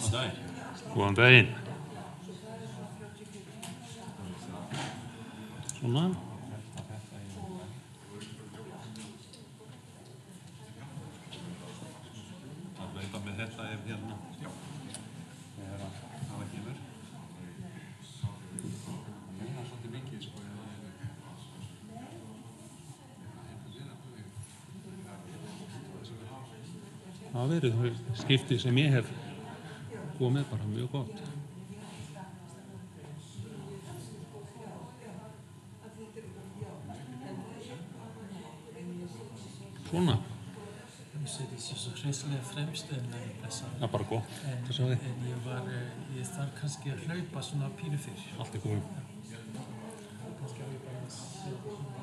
Góðan daginn. Svona. Það veit með þetta hérna. Já. Það kemur. Það er svolítið mikið sko. Það verið skipti sem ég hef komið bara mjög gott. Svona. Så det ser så hressilega fremst en þessa. Það bara gott. En ég þarf kannski að hlaupa svona pínu fyrr. Allt góð. Kannski á ég bara að sjá svona.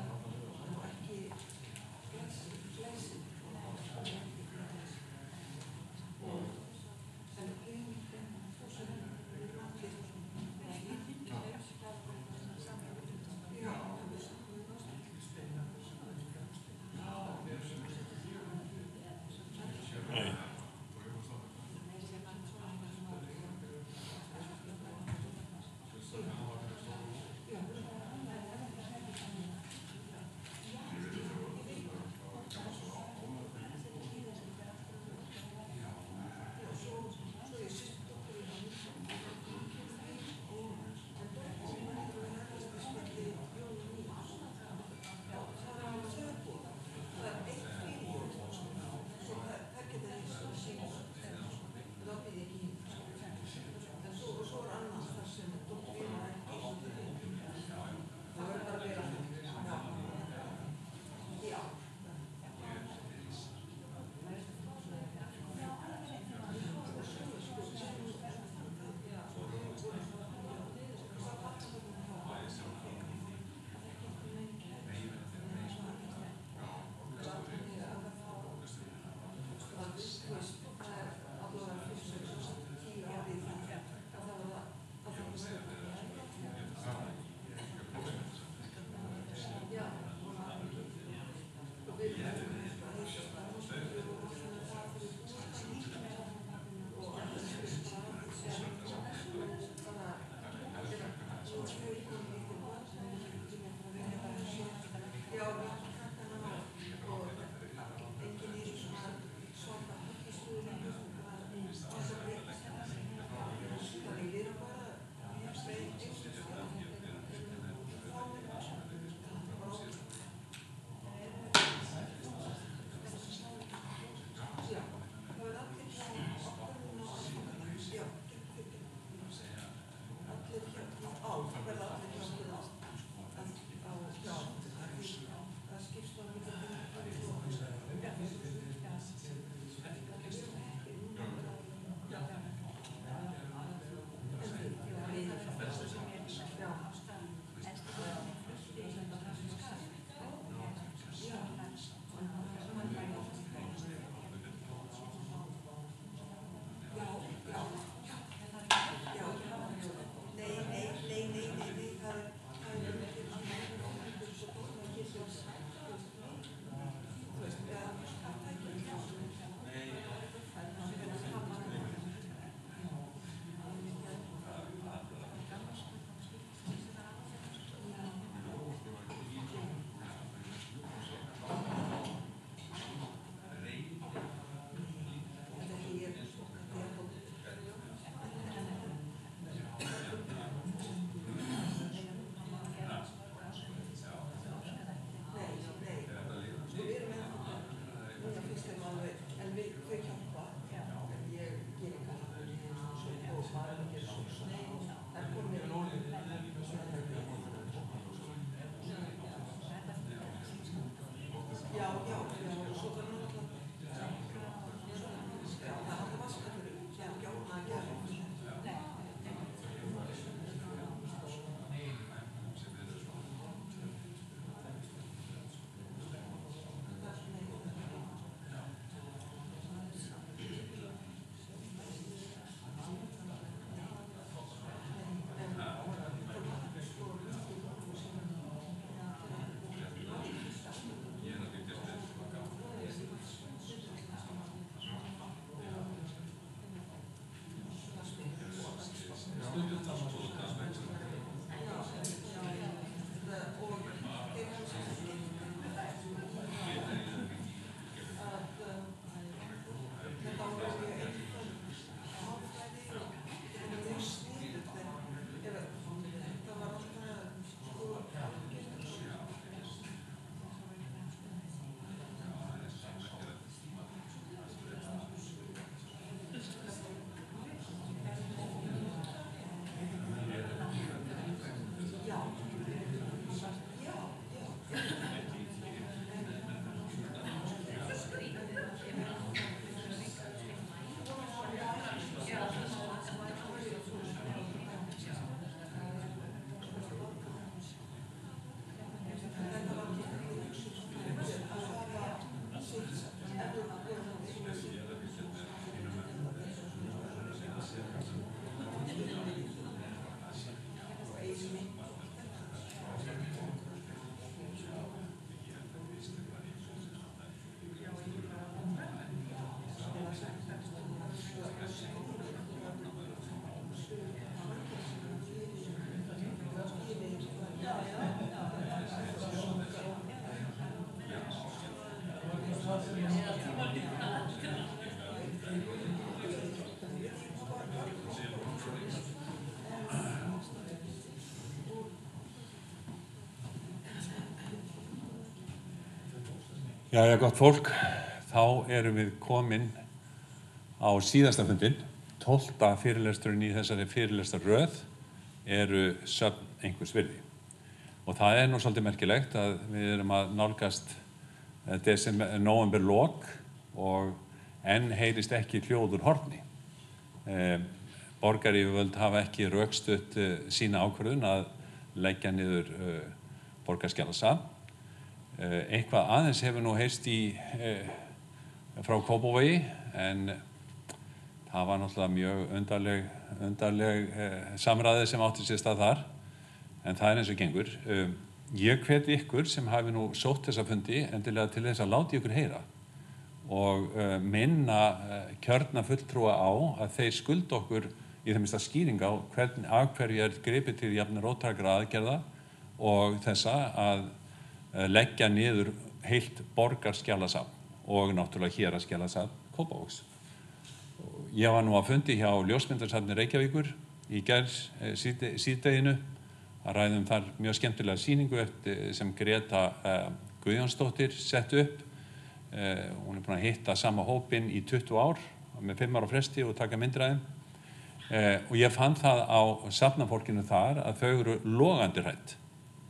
Jæja, gott fólk, þá erum við komin á síðasta fundin. 12. fyrirlesturinn í þessari fyrirlestarröð eru söfn einhvers virði. Og það nú svolítið merkilegt að við erum að nálgast nóvemberlok og enn heyrist ekki hljóð úr horni. Borgaryfirvöld hafa ekki rökstutt sína ákvörðun að leggja niður Borgarskjalasafn. Eitthvað aðeins hefur nú heyrst frá Kópavogi, en það var náttúrulega mjög undarleg samræði sem átti sér stað þar, en það eins og gengur. Ég hvet ykkur sem hafi nú sótt þessa fundi endilega til þess að láta ykkur heyra og minna kjörna fulltrúa á að þeir skulda okkur í það minnsta skýring á af hverju gripið til jafn róttækra aðgerða og þessa að leggja niður heilt Borgarskjalasafn og náttúrulega Héraðsskjalasafn Kópavogs. Ég var nú að fundi hjá Ljósmyndarsafni Reykjavíkur í gær síðdeginu að ræðum þar mjög skemmtilega sýningu sem Greta Guðjónsdóttir sett upp. Hún búin að hitta sama hópinn í 20 ár með 5 ára fresti og taka myndir af þeim. Og ég fann það á safnafólkinu þar að þau eru logandi hrædd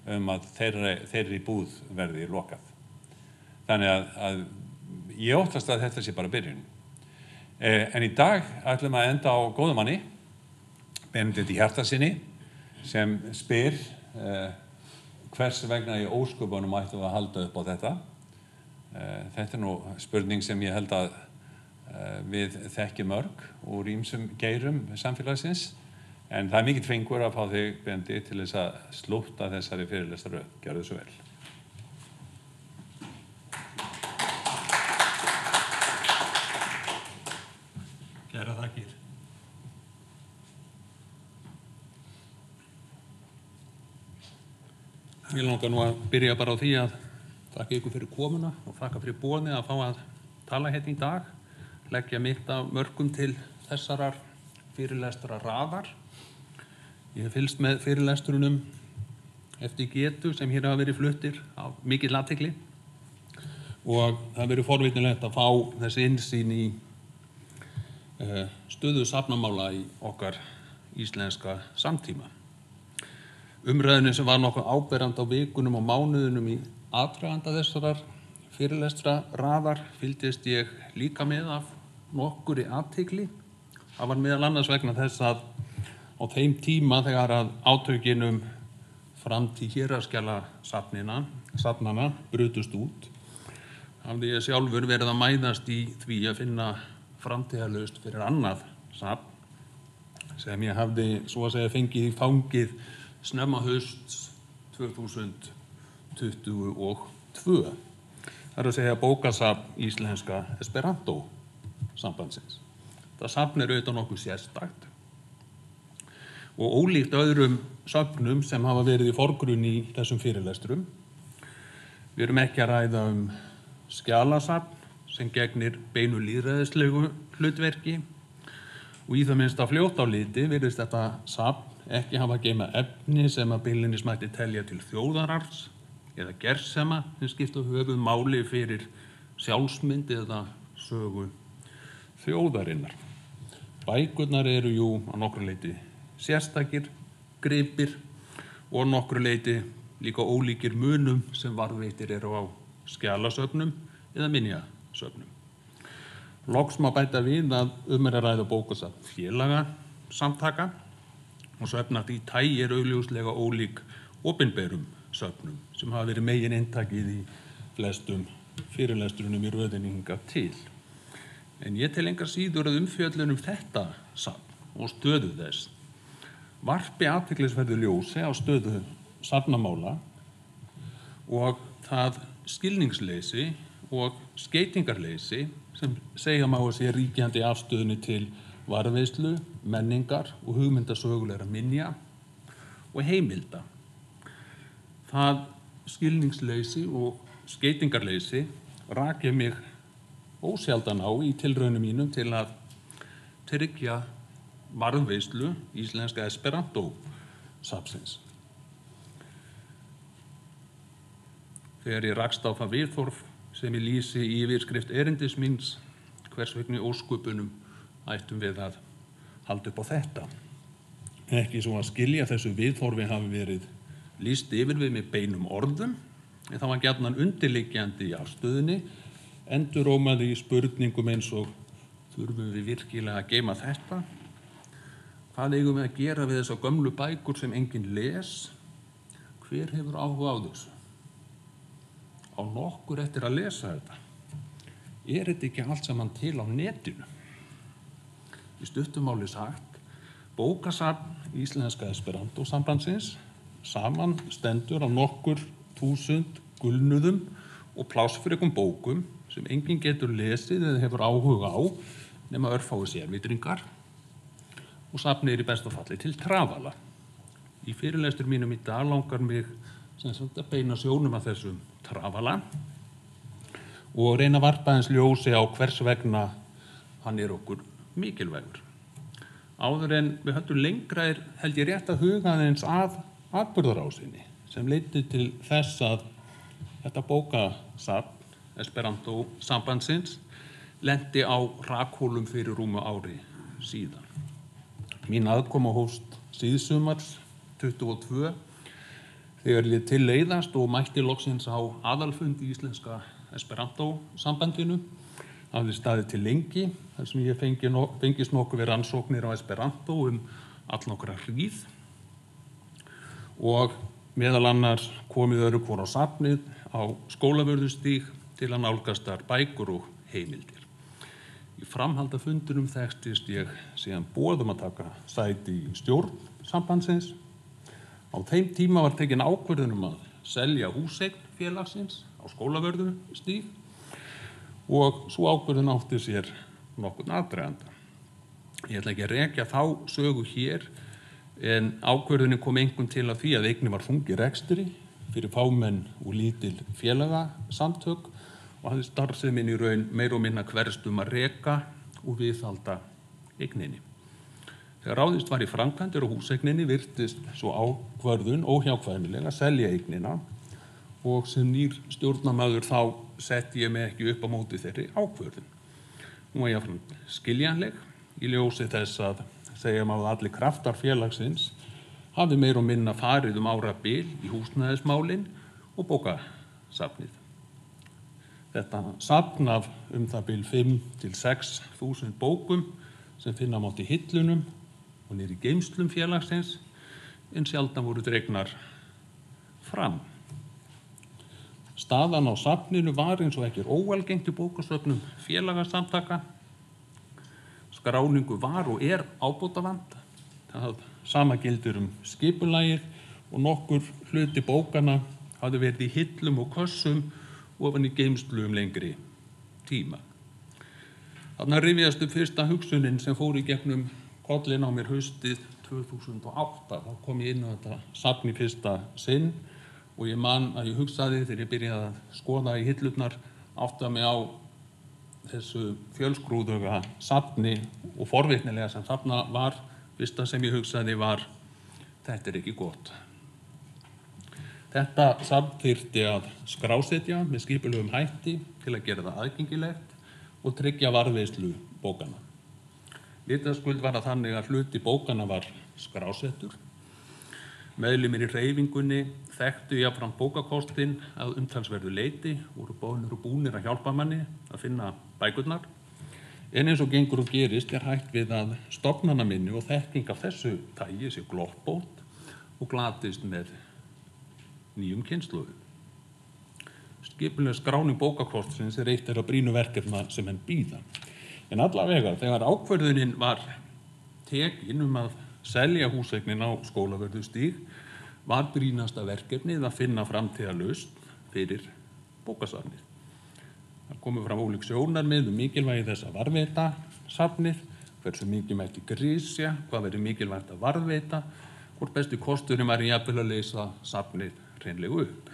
að þeirri búð verði lokað. Þannig að ég óttast að þetta sé bara byrjun. En í dag ætlum að enda á góðum manni, Benedikt Hjartarsyni, sem spyr hvers vegna í ósköpunum ættum við að halda upp á þetta. Þetta nú spurning sem ég held að við þekkjum mörg úr ýmsum geirum samfélagsins, en það mikill fengur að fá þig, Benedikt, til þess að slútta þessari fyrirlestarröð. Gjörðu svo vel. Kæra þakkir. Ég langar nú að byrja bara á því að þakka ykkur fyrir komuna og þakka fyrir boðið að fá að tala hérna í dag, leggja mitt af mörkum til þessarar fyrirlestarraðar. Ég hef fylgst með fyrirlesturunum eftir getu sem hér hafa verið fluttir á mikill athygli og það hefur verið forvitnilegt að fá þessi innsýn í stöðu safnamála í okkar íslenska samtíma. Umræðunni sem var nokkuð áberandi á vikunum og mánuðunum í aðdraganda þessarar fyrirlestraraðar fylgdist ég líka með af nokkurri athygli. Það var meðal annars vegna þess að á þeim tíma þegar að átökin framtíð héraðsskjalasafnanna brutust út, hafði ég sjálfur verið að mæðast í því að finna framtíðarlausn fyrir annað safn sem ég hafði svo að segja fengið í fangið snemma hausts 2022. Það að segja bókasafn íslenska Esperanto sambandsins. Það safn auðvitað nokkuð sérstakt og ólíkt öðrum söfnum sem hafa verið í forgrunni í þessum fyrirlesturum. Við erum ekki að ræða skjalasafn sem gegnir beinu lýðræðislegu hlutverki og í það minnsta fljótt á liti virðist þetta safn ekki hafa geyma efni sem að beinlínis mætti telja til þjóðararfs eða gersema sem skipta höfuðmáli fyrir sjálfsmynd eða sögu þjóðarinnar. Bækurnar eru jú að nokkru leyti sérstakir gripir og nokkru leyti líka ólíkir munum sem varðveittir eru á skjalasöfnum eða minjasöfnum. Loks má bæta við að er að ræða bókasafn félagasamtaka og söfn af því tagi augljóslega ólík opinberum söfnum sem hafa verið megin inntakið í flestum fyrirlestrunum í röðinni hingað til. En ég tel engar síður að umfjöllun þetta safn og stöðu þess varpi athyglisverðu ljósi á stöðu safnamála og það skilningsleysi og skeytingarleysi sem segja má að sé ríkjandi afstöðunni til varðveislu, menningar og hugmyndasögulegra minja og heimilda. Það skilningsleysi og skeytingarleysi rak ég mig ósjaldan á í tilraunum mínum til að tryggja varðveislu íslenska Esperanto safnsins. Þegar ég rakst á það viðhorf sem ég lýsi í yfirskrift erindis míns, hvers vegna í ósköpunum ættum við að halda upp á þetta. Ekki svo að skilja þessu viðhorfi hafi verið lýst yfir við með beinum orðum, en það var gjarnan undirliggjandi í afstöðunni, endurómaði í spurningum eins og þurfum við virkilega að geyma þetta? Hvað eigum við að gera við þessar gömlu bækur sem enginn les? Hver hefur áhuga á þessu? Á nokkur eftir að lesa þetta? Er þetta ekki allt saman til á netinu? Í stuttumáli sagt, bókasafn Íslenska Esperantó sambandsins saman stendur á nokkur 1000 gulnuðum og plássfrekum bókum sem enginn getur lesið eða hefur áhuga á nema örfáu sérvitringar, og safnið í besta falli til trafala. Í fyrirlestur mínum í dag langar mig að beina sjónum að þessum trafala og reyna að varpa aðeins ljósi á hvers vegna hann er okkur mikilvægur. Áður en við höldum lengra held ég rétt að huga aðeins að atburðarásinni sem leiddi til þess að þetta bókasafn Esperantó sambandsins lenti á rakhólum fyrir rúmu ári síðan. Mín aðkoma hófst síðsumars 22 þegar ég til leiðast og mætti loksins á aðalfundi Íslenska Esperantó sambandinu. Hafði staðið til lengi þar sem ég fengist nokkuð við rannsóknir á Esperantó allnokkra hríð og meðal annars komið öðru hvor á safnið á Skólavörðustíg til að nálgast þar bækur og heimildir. Í framhaldi af fundinum þekktist ég síðan boðum að taka sæti í stjórn sambandsins. Á þeim tíma var tekin ákvörðun að selja húseign félagsins á Skólavörðustíg og sú ákvörðun átti sér nokkurn aðdraganda. Ég ætla ekki að rekja þá sögu hér, en ákvörðunin kom einkum til að því að eignin var þung í rekstri fyrir fámenn og lítil félagasamtök og hafði starfsemin í raun meira og minna hverfst að reka og viðhalda eigninni. Þegar ráðist var í framkvæmdir á húseigninni virtist svo ákvörðun óhjákvæmilega að selja eignina og sem nýr stjórnarmaður þá setti ég mig ekki upp á móti þeirri ákvörðun. Hún var jafnframt skiljanleg í ljósi þess að segja má að allir kraftar félagsins hafi meira og minna farið árabil í húsnæðismálin og bókasafnið. Þetta safn af það bil 5.000 til 6.000 bókum sem finna mátti í hillunum og niður í geymslum félagsins en sjaldan voru dregnar fram. Staðan á safninu var eins og ekki óalgengt í bókasöfnum félagasamtaka. Skráningu var og er ábótavant. Það sama gildir skipulagið og nokkur hluti bókana hafði verið í hillum og kössum ofan í geymslu lengri tíma. Þarna rifjast upp fyrsta hugsunin sem fór í gegnum kollinn á mér haustið 2008. Þá kom ég inn á þetta safn í fyrsta sinn og ég man að ég hugsaði þegar ég byrjaði að skoða í hillurnar, átta mig á þessu fjölskrúðuga safni og forvitnilega sem þarna var. Fyrsta sem ég hugsaði var, þetta er ekki gott. Þetta safn þyrfti að skrásetja með skipulegum hætti til að gera það aðgengilegt og tryggja varðveislu bókana. Vitaskuld var það þannig að hluti bókana var skrásettur. Meðlimir í hreyfingunni þekktu jafnframt bókakostinn að umtalsverðu leyti, voru boðnir og búnir að hjálpa manni að finna bækurnar. En eins og gengur og gerist hægt við að stofnanaminni og þekking af þessu tagi sé gloppótt og glatist með nýjum kynslóðum. Skipuleg skráning bókakostsins er eitt þeirra brýnu verkefna sem henn bíða. En allavega, þegar ákvörðunin var tekin að selja húseignin á Skólavörðustíg, var brýnasta verkefnið að finna framtíðarlausn fyrir bókasafnið. Það komu fram ólík sjónarmið mikilvægi þess að varðveita safnið, hversu mikið mætti grisja, hvað verið mikilvægt að varðveita, hvort besti kosturinn var jafnvel að leysa safnið hreinlega upp.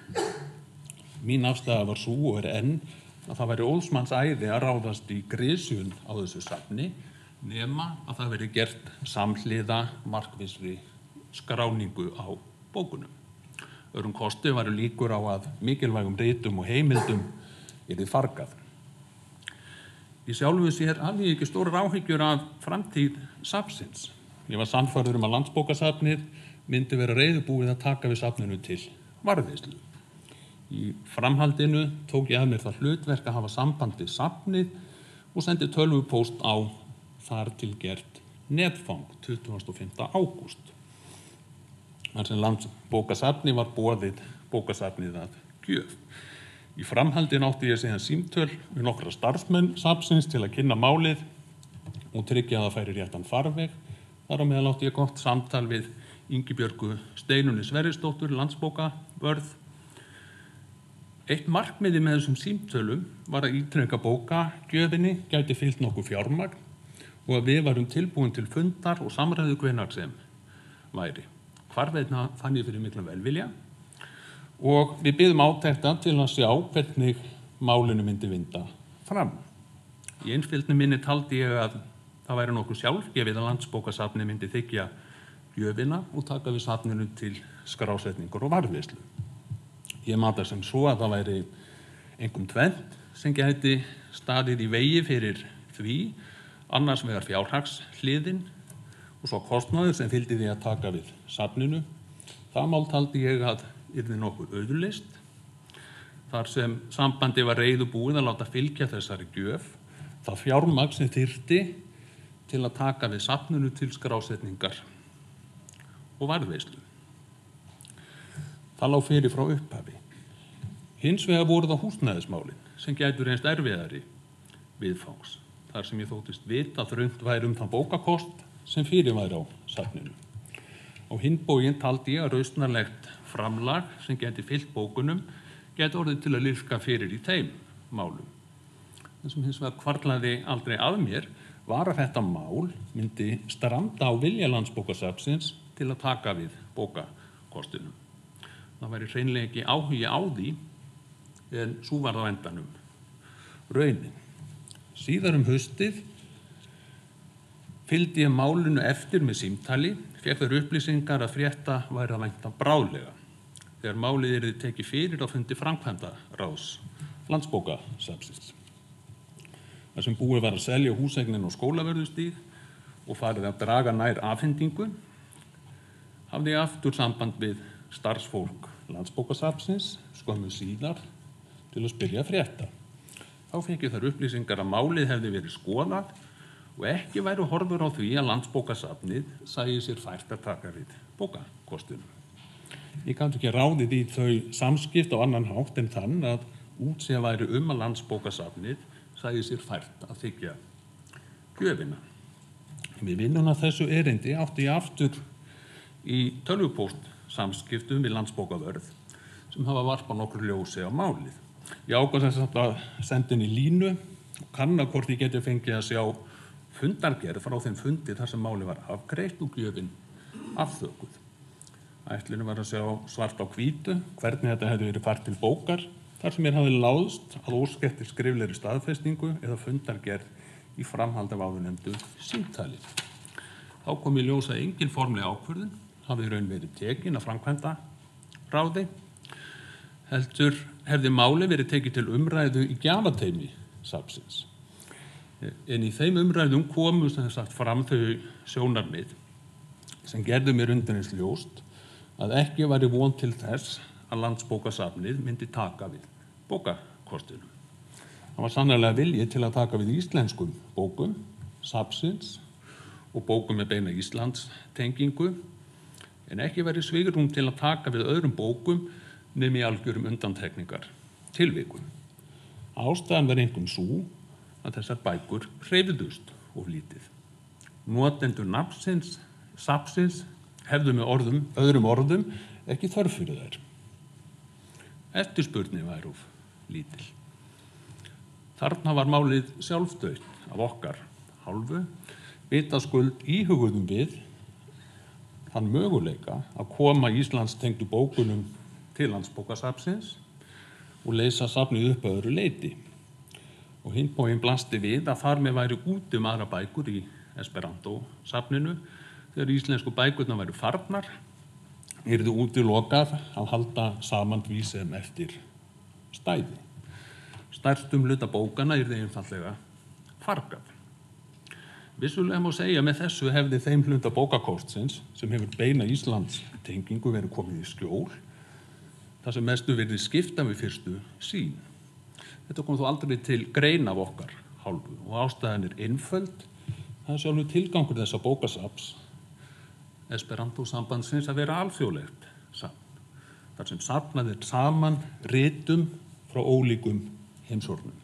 Mín afstaða var sú og er enn að það væri óðsmanns æði að ráðast í grisjun á þessu safni nema að það verið gert samhliða markvissri skráningu á bókunum. Öðrum kosti varu líkur á að mikilvægum ritum og heimildum yrði fargað. Í sjálfu sér hafði ég ekki stórar áhyggjur af framtíð safnsins. Ég var sannfærður að Landsbókasafnið myndi vera reiðubúið að taka við safninu til varðveislu. Í framhaldinu tók ég að mér það hlutverk að hafa samband við safnið og sendi tölvupóst á þar til gert netfang 25. ágúst. Þar sem Landsbókasafni var boðið bókasafnið að gjöf. Í framhaldinu átti ég síðan símtöl við nokkra starfsmenn safnsins til að kynna málið og tryggja að það færi réttan farveg. Þar á meðal átti ég gott samtal við Ingibjörgu Steinunni Sverrisdóttur, landsbókavörð. Eitt markmiði með þessum símtölum var að ítreka bókagjöfinni gæti fylgt nokkuð fjármagn og að við varum tilbúin til fundar og samræðu hvenær sem væri. Hvarvetna fann ég fyrir mikla velvilja og við biðum átekta til að sjá hvernig málinu myndi vinda fram. Í einfylgni minni taldi ég að það væri nokkuð sjálfgefið að Landsbókasafni myndi þiggja gjöfina og taka við safninu til skrásetningar og varðveislu. Ég mat það sem svo að það væri einkum tvennt sem gæti staðið í vegi fyrir því, annars vegar fjárhagshliðin og svo kostnaður sem fylgdi því að taka við safninu. Það mál taldi ég að yrði nokkuð auðleyst, þar sem sambandi var reiðubúið að láta fylgja þessari gjöf, það fjármagn sem þyrfti til að taka við safninu til skrásetningar og varðveislu. Það lá fyrir frá upphafi. Hins vegar voru það húsnæðismálin sem gætu reynst erfiðari viðfangs, þar sem ég þóttist vita að þröngt væri þann bókakost sem fyrir væri á safninu. Á hinn bóginn taldi ég að rausnarlegt framlag sem gæti fylgt bókunum gæti orðið til að liðka fyrir í þeim málum. Það sem hins vegar hvarflaði aldrei að mér var að þetta mál myndi stranda á vilja Landsbókasafnsins til að taka við bókakostinum. Það væri hreinlega ekki áhugi á því en svo var það á endanum raunin. Síðar haustið fylgdi ég málinu eftir með símtali, fékk þær upplýsingar að frétta væri að vænta bráðlega, þegar málið yrði tekið fyrir á fundi framkvæmdaráðs Landsbókasafnsins. Þar sem búið var að selja húseignin og Skólavörðustíg og farið að draga nær afhendingu, hafði ég aftur samband við starfsfólk Landsbókasafnsins skömmu síðar til að spyrja frétta. Þá fékk ég þær upplýsingar að málið hefði verið skoðað og ekki væru horfur á því að Landsbókasafnið sæi sér fært að taka við bókakostinum. Ég gat ekki ráðið í þau samskipt á annan hátt en þann að útséð væri að Landsbókasafnið sæi sér fært að þiggja gjöfina. Við vinnuna þessu erindi átti ég aftur í tölvupóst samskiptum við Landsbókavörð sem hafa varpað nokkru ljósi á málið. Ég ákvað þess að senda inn í línu og kanna hvort ég geti fengið að sjá fundargerð frá þeim fundi þar sem málið var afgreitt og gjöfin afþökuð. Ætlunin var að sjá svart á hvítu hvernig þetta hefði verið fært til bókar þar sem mér hafði láðst að óska eftir skriflegri staðfestingu eða fundargerð í framhaldi af áðurnefndu símtali. Þá kom í ljós að engin formleg ákvörðun hafði í raun verið tekin af framkvæmdaráði, heldur hefði málið verið tekið til umræðu í gjafateymi safnsins. En í þeim umræðum komu sem sagt fram þau sjónarmið sem gerðu mér undanins ljóst að ekki væri von til þess að Landsbókasafnið myndi taka við bókakostinum. Það var sannarlega vilji til að taka við íslenskum bókum, safnsins og bókum með beina Íslands tengingu, en ekki væri svigrúm til að taka við öðrum bókum nema í algjörum undantekningar tilvikum. Ástæðan var einkum sú að þessar bækur hreyfðust of lítið. Notendur nafnsins, safnsins, hefðu með öðrum orðum ekki þörf fyrir þær. Eftirspurnin væri of lítil. Þarna var málið sjálfdautt af okkar hálfu, vitaskuld íhuguðum við þann möguleika að koma Íslands tengdu bókunum til Landsbókasafnsins og leysa safnið upp að öðru leyti. Og hinn bóginn blasti við að þar með væri út aðra bækur í Esperanto-safninu. Þegar íslensku bækurnar væru farnar, yrði útilokað að halda saman því sem eftir stæði. Stærstum hluta bókana yrði einfaldlega fargað. Vissulega má segja með þessu hefði þeim hluta bókakostsins sem hefur beina Íslands tengingu verið komið í skjól, þar sem mestu verið skipta við fyrstu sýn. Þetta kom þó aldrei til greina af okkar hálfu og ástæðan einföld. Það er sjálfur tilgangur þessa bókasafns Esperanto sambandsins að vera alþjóðlegt safn, þar sem safnað saman ritum frá ólíkum heimshornum.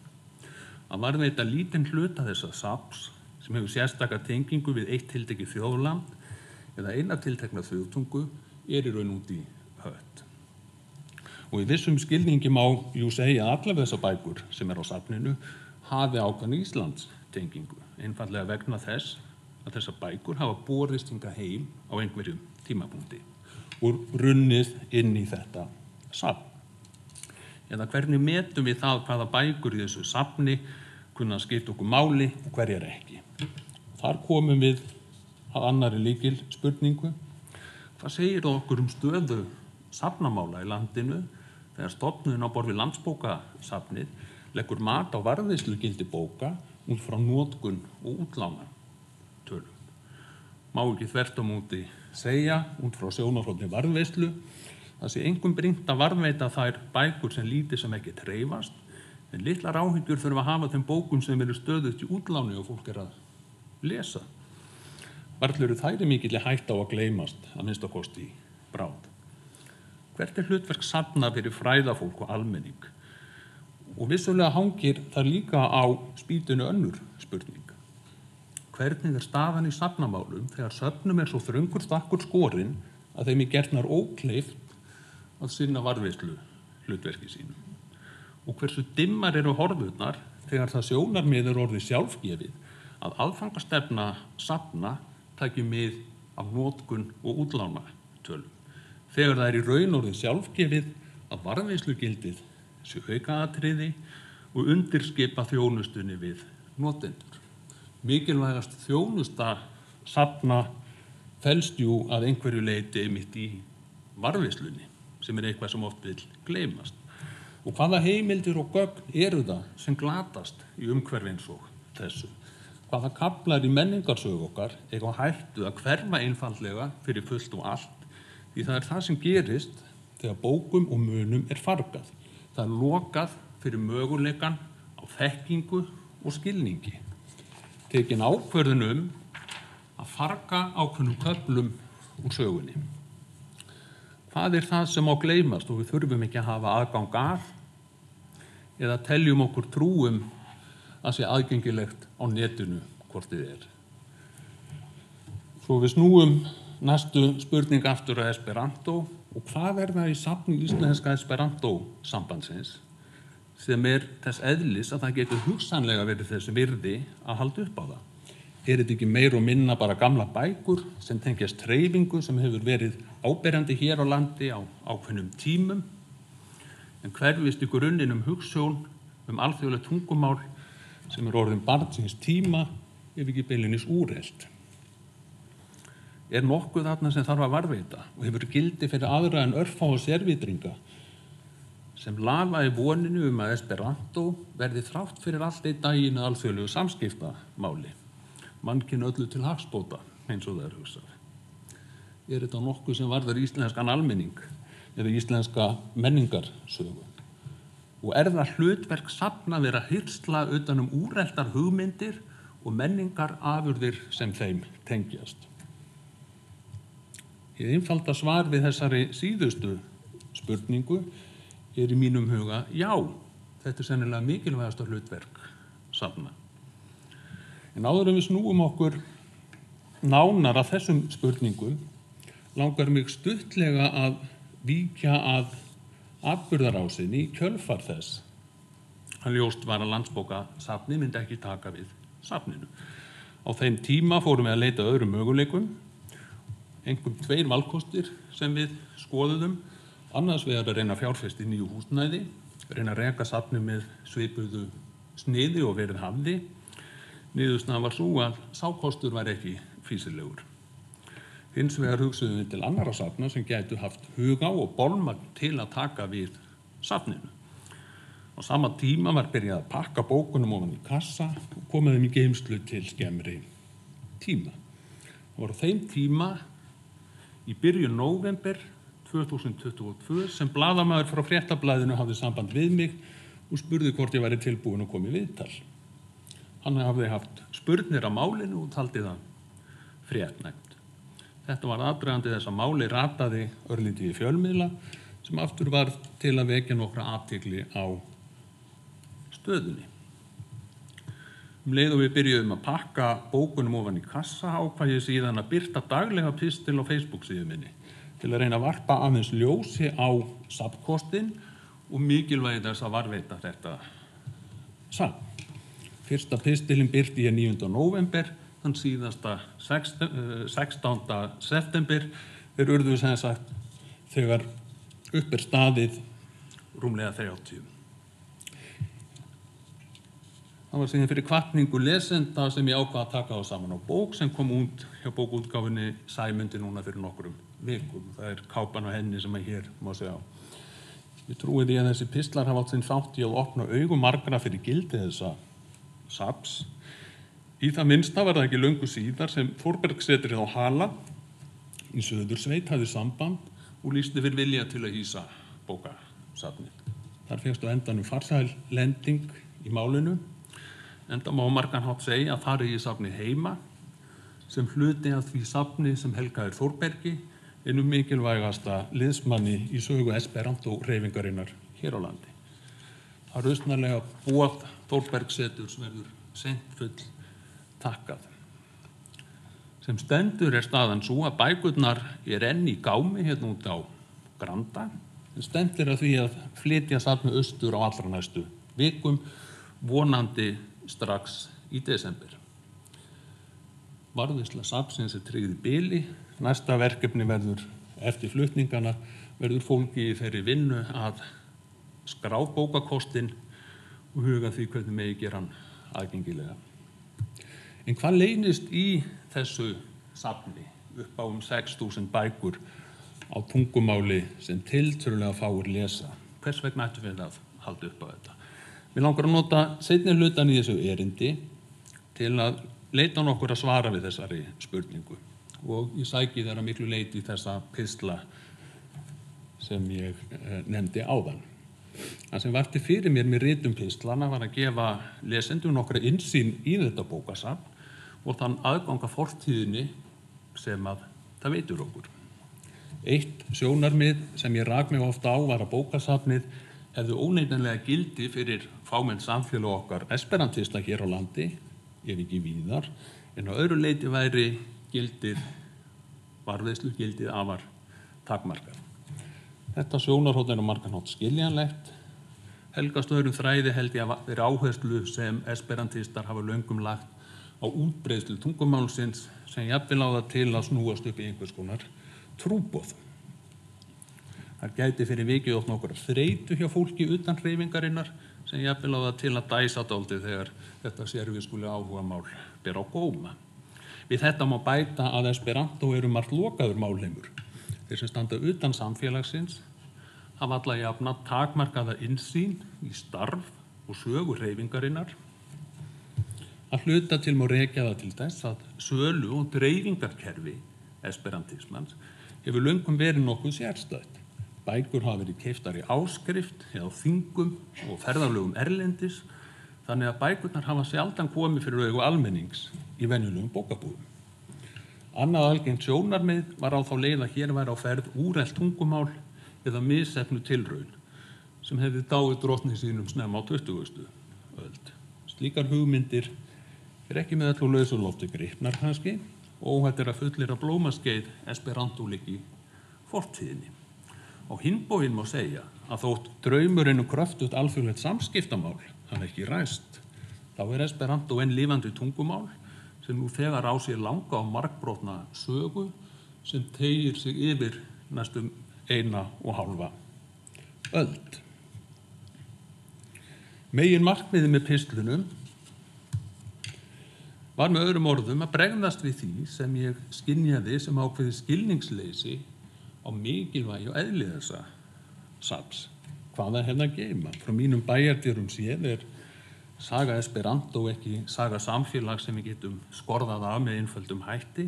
Að varðveita lítinn hluta þessa safns sem hefur sérstaka tengingu við eitt tiltekið þjóðland eða eina tiltekna þjóðtungu í raun út í hött. Og í vissum skilningi má segja að allar þessar bækur sem á safninu hafi ákveðna Íslands tengingu, einfaldlega vegna þess að þessar bækur hafa borist hingað heim á einhverjum tímapunkti og runnið inn í þetta safn. Eða hvernig metum við það hvaða bækur í þessu safni kunna skipta okkur máli og hverjar ekki. Þar komum við að annarri lykil spurningu. Hvað segir það okkur stöðu safnamála í landinu þegar stofnunin á borð við Landsbókasafnið leggur mat á varðveislugildi bóka út frá notkun og útlánatölum? Má ekki þvert á móti segja út frá sjónarhorni varðveislu að sé einkum brýnt að varðveita þær bækur sem lítið sem ekki hreyfast, en litlar áhyggjur þurfa að hafa þeim bókum sem eru stöðugt í útláni og fólk að lesa. Varla eru þær mikilli hætta á að gleymast, að minnsta kosti í bráð. Hvert er hlutverk safna fyrir fræðafólk og almenning? Og vissulega hangir þar líka á spýtunni önnur spurning. Hvernig er staðan í safnamálum þegar söfnum er svo þröngur stakkur skorinn að þeim er gerðnar ókleift að sinna varðveislu hlutverki sínum? Og hversu dimmar eru horfurnar þegar það sjónarmið er orðið sjálfgefið að aðfangastefna safna taki mið af notkun og útlánatölum, þegar það er í raun orðið sjálfgefið að varðveislugildið sé aukaatriði og undirskipa þjónustunni við notendur. Mikilvægast þjónusta safna felst að einhverju leyti einmitt í varðveislunni, sem er eitthvað sem oft vil gleymast. Og hvaða heimildir og gögn eru það sem glatast í umhverfi eins og þessu? Hvaða kaflar í menningarsögu okkar eiga á hættu að hverfa einfaldlega fyrir fullt og allt, því það er það sem gerist þegar bókum og munum er fargað. Það er lokað fyrir möguleikann á þekkingu og skilningi. Tekin ákvörðun að farga ákveðnum köflum úr sögunni. Hvað er það sem á gleymast og við þurfum ekki að hafa aðgang að eða teljum okkur trúum að sé aðgengilegt á netinu hvort þið er? Svo við snúum næstu spurning aftur að Esperanto, og hvað er það í safni íslenska Esperanto sambandsins sem er þess eðlis að það getur hugsanlega verið þess virði að halda upp á það? Er þetta ekki meir og minna bara gamla bækur sem tengjast hreyfingu sem hefur verið áberandi hér á landi á ákveðnum tímum, en hverfist í grunninum hugsjón alþjóðlegt tungumál sem er orðin barn síns tíma ef ekki beinlínis úrelt? Er nokkuð þarna sem þarf að varðveita og hefur gildi fyrir aðra en örfáa sérvitringa sem lafa í voninu að Esperanto verði þrátt fyrir allt einn daginn að alþjóðlegu samskiptamáli, mannkyn öllu til hagsbóta eins og það er hugsað? Er þetta nokkuð sem varðar íslenskan almenning eða íslenska menningarsögu? Og er það hlutverk safna vera hirsla utan úreltar hugmyndir og menningar afurðir sem þeim tengjast? Hið einfalda svar við þessari síðustu spurningu er í mínum huga já, þetta er sennilega mikilvægasta hlutverk safna. En áður en við snúum okkur nánar að þessum spurningum langar mig stuttlega að víkja að atburðarásinni í kjölfar þess að ljóst var að Landsbókasafnið myndi ekki taka við safninu. Á þeim tíma fórum við að leita að öðrum möguleikum, einkum 2 valkostir sem við skoðuðum. Annars vegar að reyna að fjárfesta í nýju húsnæði, reyna að reka safnið með svipuðu sniði og verið hafði. Niðurstaðan var sú að sá kostur var ekki fýsilegur. Hins vegar hugsuðum við til annarra safna sem gætu haft huga og bolmagn til að taka við safninu. Á sama tíma var byrjað að pakka bókunum ofan í kassa og koma þeim í geymslu til skemmri tíma. Það var á þeim tíma í byrjun nóvember 2022 sem blaðamaður frá Fréttablaðinu hafði samband við mig og spurði hvort ég væri tilbúin að koma í viðtal. Hann hafði haft spurnir á málinu og taldi það fréttnæmt. Þetta var aðdragandi þess að máli rataði örlítið í fjölmiðla sem aftur var til að vekja nokkra athygli á stöðunni. Leið og við byrjuðum að pakka bókunum ofan í kassa ákvað ég síðan að birta daglega pistil á Facebook-síðu minni til að reyna að varpa aðeins ljósi á safnkostinn og mikilvægi þess að varðveita þetta safn. Fyrsta pistilinn birti ég 9. nóvember, þann síðasta 16. september urðu sem sagt þegar upp staðið rúmlega 30. Það var síðan fyrir hvatningu lesenda sem ég ákvað að taka á saman á bók sem kom út hjá bókaútgáfunni Sæmundi núna fyrir nokkrum vikum. Það kápan á henni sem hér má sjá. Ég trúi því að þessi pistlar hafa átt sinn þátt í að opna augu margra fyrir gildi þessa safns. Í það minnsta var það ekki löngu síðar sem Þórbergssetrið á Hala í Suðursveit hafði samband og lýsti fyrir vilja til að hýsa bókasafnið. Þar fékkst á endanum farsæl lending í málinu. Enda má margan hátt segja að þar eigi safnið heima sem hluti af því safni sem helgað Þórbergi, einu mikilvægasta liðsmanni í sögu Esperantó hreyfingarinnar hér á landi. Það rausnarlega boð Þórbergsseturs verður seint full takkað. Sem stendur staðan svo að bækurnar enn í gámi hérna út á Granda, en stendur að því að flytja safnið austur á allra næstu vikum, vonandi strax í desember. Varðveisla safnsins tryggð í bili. Næsta verkefni verður eftir flutningana verður fólki í þeirri vinnu að skrá bókakostinn og huga því hvernig megi gera hann aðgengilega. En hvað leynist í þessu safni upp á 6.000 bækur á tungumáli sem tiltölulega fáir lesa? Hvers vegna ættum við að halda upp á þetta? Mér langar að nota seinni hlutann í þessu erindi til að leita nokkur að svara við þessari spurningu og ég sæki þeirra miklu leiti í þessa pistla sem ég nefndi áðan. Það sem vakti fyrir mér með ritum pistlana var að gefa lesendum nokkra innsýn í þetta bókasafn og þann aðgang að fortíðinni sem að það veitir okkur. Eitt sjónarmið sem ég rak mig ofta á var að bókasafnið hefðu óneitanlega gildi fyrir fámenn samfélag okkar esperantista hér á landi, ef ekki víðar, en á öðru leyti væri varðveislugildið afar takmarkað. Þetta sjónarhorn á margan hátt skiljanlegt. Helgast öðrum þræði held ég að vera áherslu sem esperantistar hafa löngum lagt á útbreiðslu tungumálsins sem jafnvel á það til að snúast upp í einhvers konar trúboð. Það gæti fyrir vikið oft nokkur þreytu hjá fólki utan hreyfingarinnar sem jafnvel á það til að dæsa dálítið þegar þetta sérviskulega áhugamál ber á góma. Við þetta má bæta að Esperantó margt lokaður málheimur. Þeir sem standa utan samfélagsins hafa alla jafna takmarkaða innsýn í starf og sögu hreyfingarinnar. Að hluta til má rekja það til þess að sölu- og dreifingarkerfi esperantismans hefur löngum verið nokkuð sérstætt. Bækur hafa verið keyptar í áskrift eða á þingum og ferðalögum erlendis, þannig að bækurnar hafa sjaldan komið fyrir augu almennings í venjulegum bókabúðum. Annað algengt sjónarmið var á þá leið að hér væri á ferð úrelt tungumál eða misheppnuð tilraun sem hefði dáið drottni sínum snemma á 20. öld. Slíkar hugmyndir ekki með öllu lausu lofti gripnar kannski og óhætt að fullyrða blómaskeið esperantólík í fortíðinni. Á hinn bóginn má segja að þótt draumurinn kröftugt alþjóðlegt samskiptamál hafi ekki ræst, þá esperantó enn lifandi tungumál sem nú þegar á sér langa og margbrotna sögu sem teygir sig yfir næstum 1,5 öld. Megin markmiðið með pistlunum var með öðrum orðum að bregðast við því sem ég skynjaði sem ákveðið skilningsleysi á mikilvægi og eðli þessa safns. hvað það hefði að geyma. Frá mínum bæjardyrum séð saga Esperanto ekki saga samfélag sem við getum skorðað af með einföldum hætti.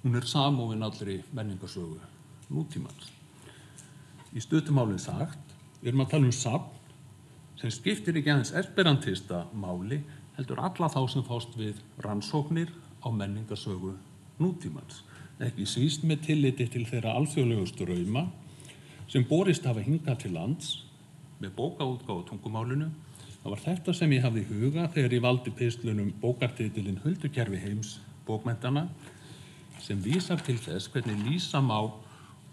Hún samofin allri menningarsögu nútímans. Í stuttumáli sagt, við erum að tala safn sem skiptir ekki aðeins esperantista máli, heldur alla þá sem fást við rannsóknir á menningarsögu nútímans. Ekki síst með tilliti til þeirra alþjóðlegu strauma sem borist hafa hingað til lands með bókaútgáfu tungumálinu. Það var þetta sem ég hafði í huga þegar ég valdi pistlunum bókartitilinn Huldukerfi heims bókmenntana, sem vísar til þess hvernig lýsa má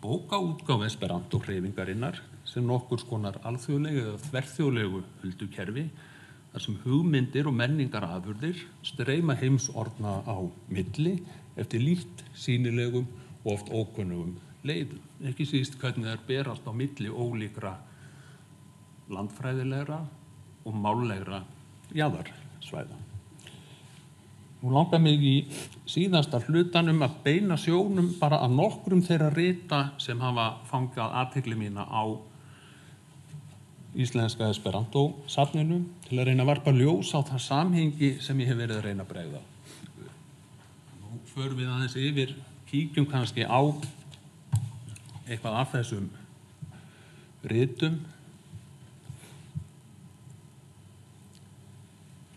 bókaútgáfu Esperanto hreyfingarinnar sem nokkurs konar alþjóðlegu eða þverþjóðlegu huldukerfi, þar sem hugmyndir og menningarafurðir streyma heimsorðna á milli eftir lítt sýnilegum og oft ókunnugum leiðum. Ekki síst hvernig þær berast á milli ólíkra landfræðilegra og mállegra jaðarsvæða. Nú langar mig í síðasta hlutanum að beina sjónum bara að nokkrum þeirra rita sem hafa fangað athygli mína á íslenska Esperanto-safninu til að reyna að varpa ljós á það samhengi sem ég hef verið að reyna að bregða. Nú förum við aðeins yfir, kíkjum kannski á eitthvað af þessum ritum.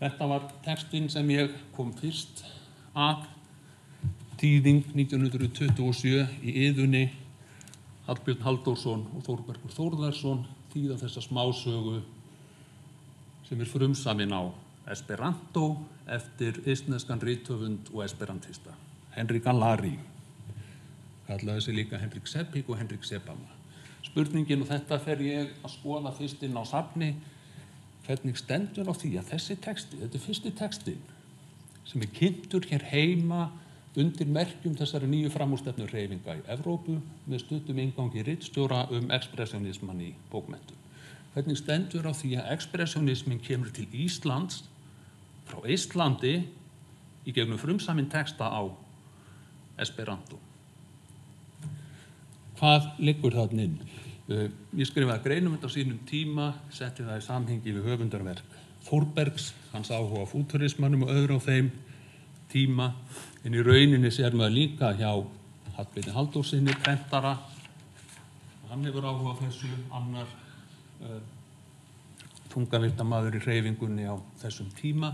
Þetta var textinn sem ég kom fyrst að, þýðing 1927 í Iðunni, Hallbjörn Halldórsson og Þórbergur Þórðarsson þýða þessa smásögu sem frumsamin á Esperanto eftir íslenskan rithöfund og esperantista, Henrik Alari, kallaði sig líka Henrik Seppik og Henrik Sepama. Spurningin, og þetta fer ég að skoða fyrst inn á safni, hvernig stendur á því að þessi texti, þetta fyrsti textin sem kynntur hér heima undir merkjum þessari nýju framúrstefnuhreyfinga í Evrópu með stuttum inngangi ritstjóra expressionisman í bókmenntum. Hvernig stendur á því að expressionismin kemur til Íslands frá Íslandi í gegnum frumsaminn texta á Esperanto. Hvað liggur þarna inn? Ég skrifaði grein þetta á sínum tíma, setti það í samhengi við höfundarverk Þórbergs, hans áhuga á fúturismanum og öðru á þeim tíma, en í rauninni sér maður líka hjá Hallbirni Halldórssyni, prentara. Hann hefur áhuga á þessu, annar þungavirtamaður í hreyfingunni á þessum tíma.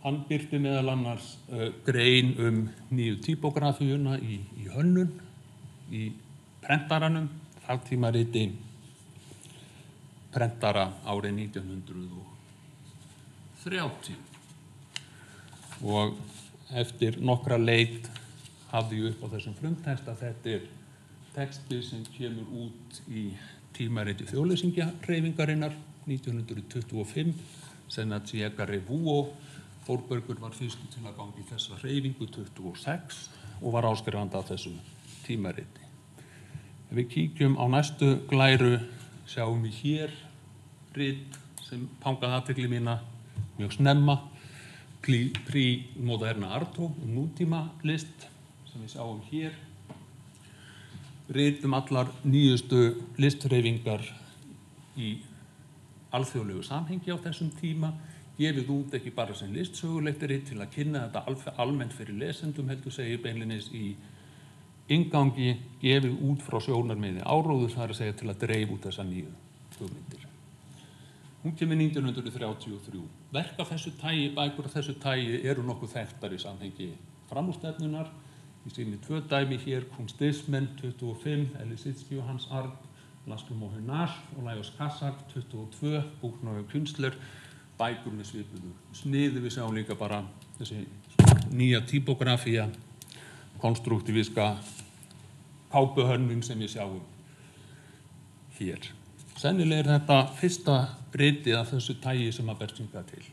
Hann birti meðal annars grein nýju typografíuna í hönnun, í prentaranum, þartímariti prentara árið 1930. Og eftir nokkra leit hafði ég upp á þessum frumtexta. Þetta texti sem kemur út í tímariti þjóðleysingjahreyfingarinnar 1925, Senatsiega Revuo. Þórbergur var fyrstu til að ganga í þessa hreyfingu 26 og var áskrifandi að þessu tímariti. Ef við kíkjum á næstu glæru sjáum við hér rit sem pangaði athygli mína mjög snemma, Pri Moderna Arto, nútíma list sem við sjáum hér. Rit allar nýjustu listhreyfingar í alþjóðlegu samhengi á þessum tíma, gefið út ekki bara sem listsögulegt rit til að kynna þetta almennt fyrir lesendum, heldur segir beinlínis í inngangi, gefið út frá sjónarmiði áróður, það að segja til að dreifa út þessa nýju hugmyndir. Hún kemur 1933. Verk af þessu tagi, bækur af þessu tagi eru nokkuð þekktar í samhengi framúrstefnunar. Ég sýni 2 dæmi hér, Kunstismen 25, Elisitski og Hans Arg, Laszlo Moholy-Nagy og Lajos Kazak 22, Buchner og Künstler, bækur með svipuðu sniði. Við sjáum líka bara þessi nýja typografía, konstruktíviska kápuhönnun sem við sjáum hér. Sennilega þetta fyrsta ritið af þessu tagi sem að berst hingað til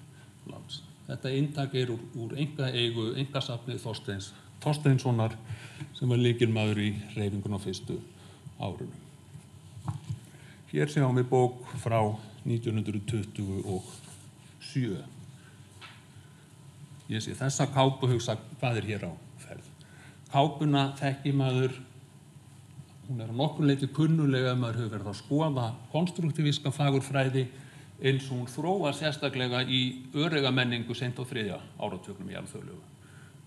lands. Þetta eintak úr einkaeigu, einkasafni Þorsteins Þorsteinssonar sem var lykilmaður í hreyfingunni á fyrstu árunum. Hér sjáum við bók frá 1927. Ég sé þessa kápu hugsa hvað hér á ferð. Kápuna þekki maður hún að nokkur leyti kunnulega ef maður hefur verið að skoða konstruktívíska fagurfræði eins og hún þróa sérstaklega í örega menningu seint á 3. áratugnum í alþjóðlegu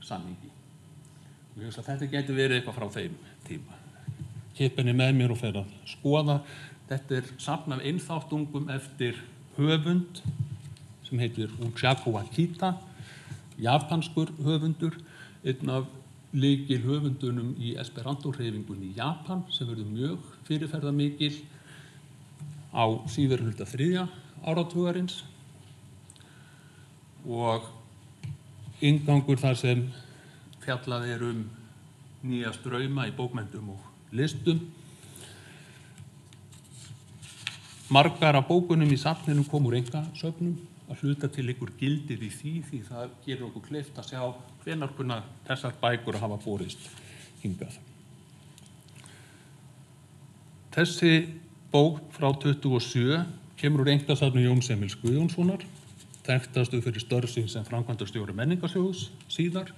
samhengi. Ég hugsa að þetta geti verið eitthvað frá þeim tíma. Kippinni með mér og fer að skoða. Þetta er safn af einþáttungum eftir höfund sem heitir Unjaku Akita, japanskur höfundur, einn af lykil höfundunum í Esperanto-hreyfingunni í Japan sem verður mjög fyrirferðarmikil á síðari hluta 3. áratugarins og inngangur þar sem fjallað nýja strauma í bókmenntum og listum. Margar af bókunum í safninu kom úr einkasöfnum, að hluta til ykkur gildir í því það gerir okkur kleift að sjá hvenær kunna þessar bækur að hafa borist hingað. Þessi bók frá 27 kemur úr einkasafni Jóns Emils Guðjónssonar, þekktastu fyrir störf sín sem framkvæmdastjóri Menningarsjóðs síðar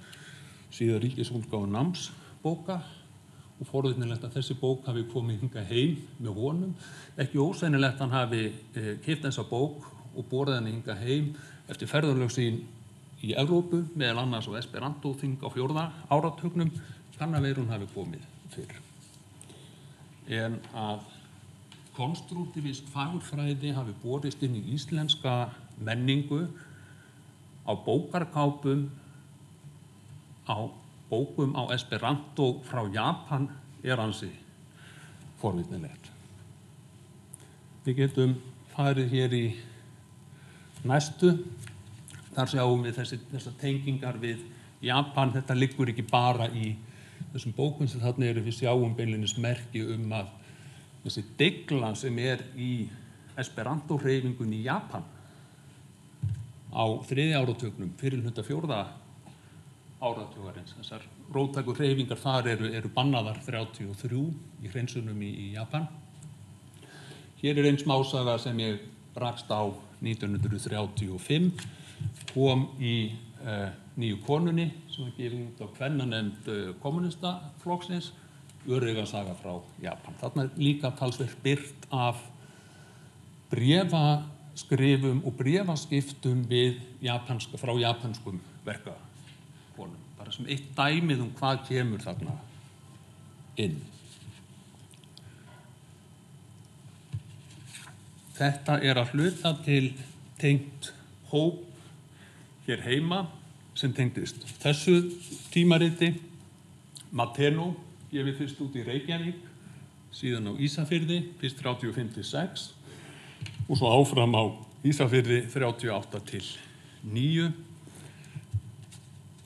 ríkisútgáfu námsbóka og forvitnilegt að þessi bók hafi komið hingað heim með honum. Ekki ósennilegt hann hafi keypt þessa bók og borið henni hingað heim eftir ferðalög sín í Evrópu, meðal annars á Esperanto-þing á 4. áratugnum, kann að hún hafi komið fyrr. En að konstruktívísk fagurfræði hafi borist inn í íslenska menningu á bókarkápum, á bókum á Esperanto frá Japan ansi forvitnilegt. Við getum farið hér í næstu. Þar sjáum við þessar tengingar við Japan. Þetta liggur ekki bara í þessum bókum sem þarna við sjáum beinlínis merki að þessi deigla sem í Esperanto-hreyfingunni í Japan á 3. áratugnum, fyrir hluta 4. áratugarins. Þessar róttæku hreyfingar þar eru bannaðar 33 í hreinsunum í Japan. Hér einn smásaga sem ég rakst á 1935, kom í Nýju konunni sem gefið út á kvennanefnd kommunistaflokksins, örega saga frá Japan. Þarna líka talsvert birt af bréfaskrifum og bréfaskiptum frá japanskum verkakonum. Bara sem eitt dæmið hvað kemur þarna inn. Þetta að hluta til tengt hóp hér heima sem tengdist þessu tímariti. Mateno, gefið fyrst út í Reykjavík, síðan á Ísafirði, fyrst 35-6 og svo áfram á Ísafirði 38-9.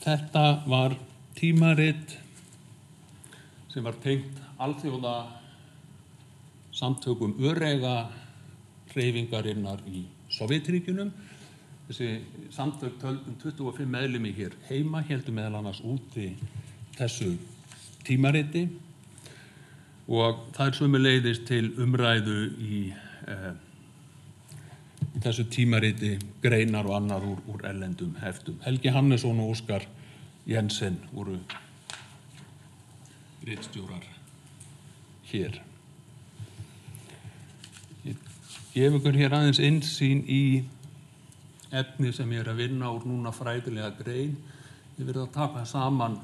Þetta var tímarit sem var tengt alþjóða samtökum örega hreyfingarinnar í Sovétríkjunum. Þessi samtök töldu 25 meðlimi hér heima, héldu meðal annars úti þessu tímariti og það sömuleiðis til umræðu í þessu tímariti greinar og annar úr erlendum heftum. Helgi Hannesson og Óskar Jensen voru ritstjórar hér. Ég gef ykkur hér aðeins innsýn í efni sem ég að vinna úr núna fræðilega grein. Ég verið að taka saman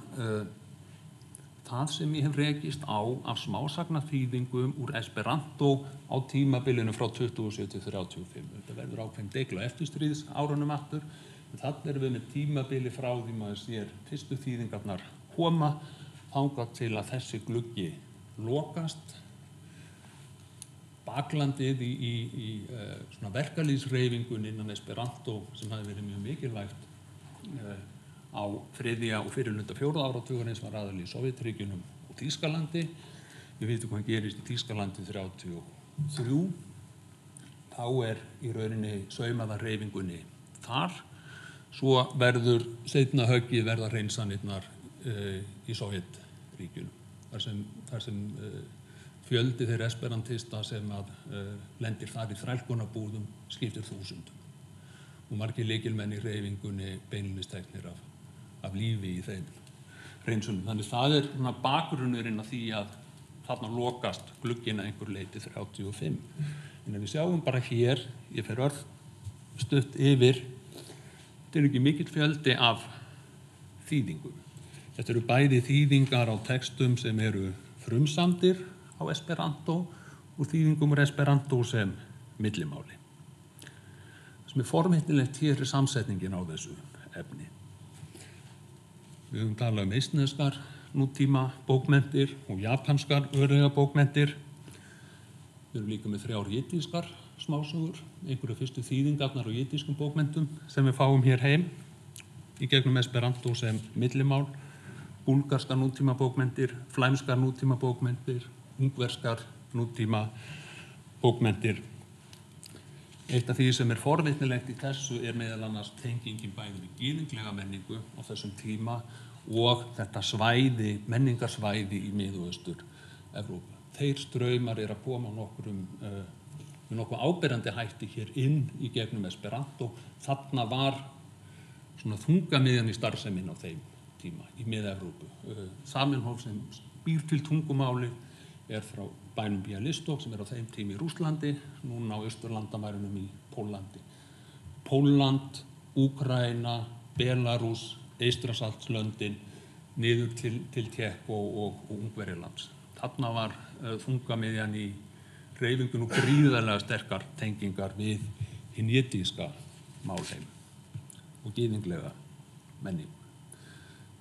það sem ég hef rekist á af smásagnaþýðingum úr Esperanto á tímabilinu frá 27-35. Þetta verður ákveðin deigla eftirstríðs árunum aftur. Þarna við með tímabili frá því maður sér fyrstu þýðingarnar koma þangað til að þessi gluggi lokast. Baklandið í svona verkalýðshreyfingun innan Esperanto sem hafi verið mjög mikilvægt á 3. og fyrir hluta 4. áratugarins var aðallega í Sovétríkjunum og Þýskalandi. Við vitum hvað gerist í Þýskalandi 33. Þá í rauninni saumaðarhreyfingunni þar. Svo verður seinna höggið verða hreinsanirnar í Sovétríkjunum. Þar sem fjöldi þeirra esperantista sem lendir þar í þrælkunarbúðum skiptir þúsundum. Og margir lykilmenn í hreyfingunni beinlínis teknir af lífi í þeim hreinsunum. Þannig það bakgrunnurinn að því að þarna lokast glugginn að einhver leyti 35. En ef við sjáum bara hér, ég fer stutt yfir, þetta er ekki mikill fjöldi af þýðingum. Þetta eru bæði þýðingar á textum sem eru frumsamdir á esperanto og þýðingum esperanto sem millimáli. Það sem er forvitnilegt hér er samsetningin á þessu efni. Við höfum talað eistneskar nútíma bókmenntir og japanskar öreigabókmenntir. Við erum líka með 3 jiddískar smásögur, einhverja fyrstu þýðingarnar á jiddískum bókmenntum sem við fáum hér heim í gegnum esperanto sem millimál, búlgarskar nútíma bókmenntir, flæmskar nútíma bókmenntir, ungverskar nútíma bókmenntir. Eitt af því sem er forvitnilegt í þessu er meðal annars tengingin bæði við gyðinglega menningu á þessum tíma og þetta svæði, menningarsvæði í Mið- og Austur-Evrópu. Þeir straumar að koma með nokkuð áberandi hætti hér inn í gegnum esperanto. Þarna var svona þungamiðjan í starfsemin á þeim tíma í Mið-Evrópu. Zamenhof sem býr til tungumáli er frá bænum Bialystok sem er á þeim tíma í Rússlandi, núna á austurlandamærunum í Póllandi. Pólland, Úkraína, Belarús, Eystrasaltslöndin, niður til Tékkó og Ungverjalands. Þarna var þungamiðjan í hreyfingun og gríðarlega sterkar tengingar við hinn jiddíska málheim og gyðinglega menningu.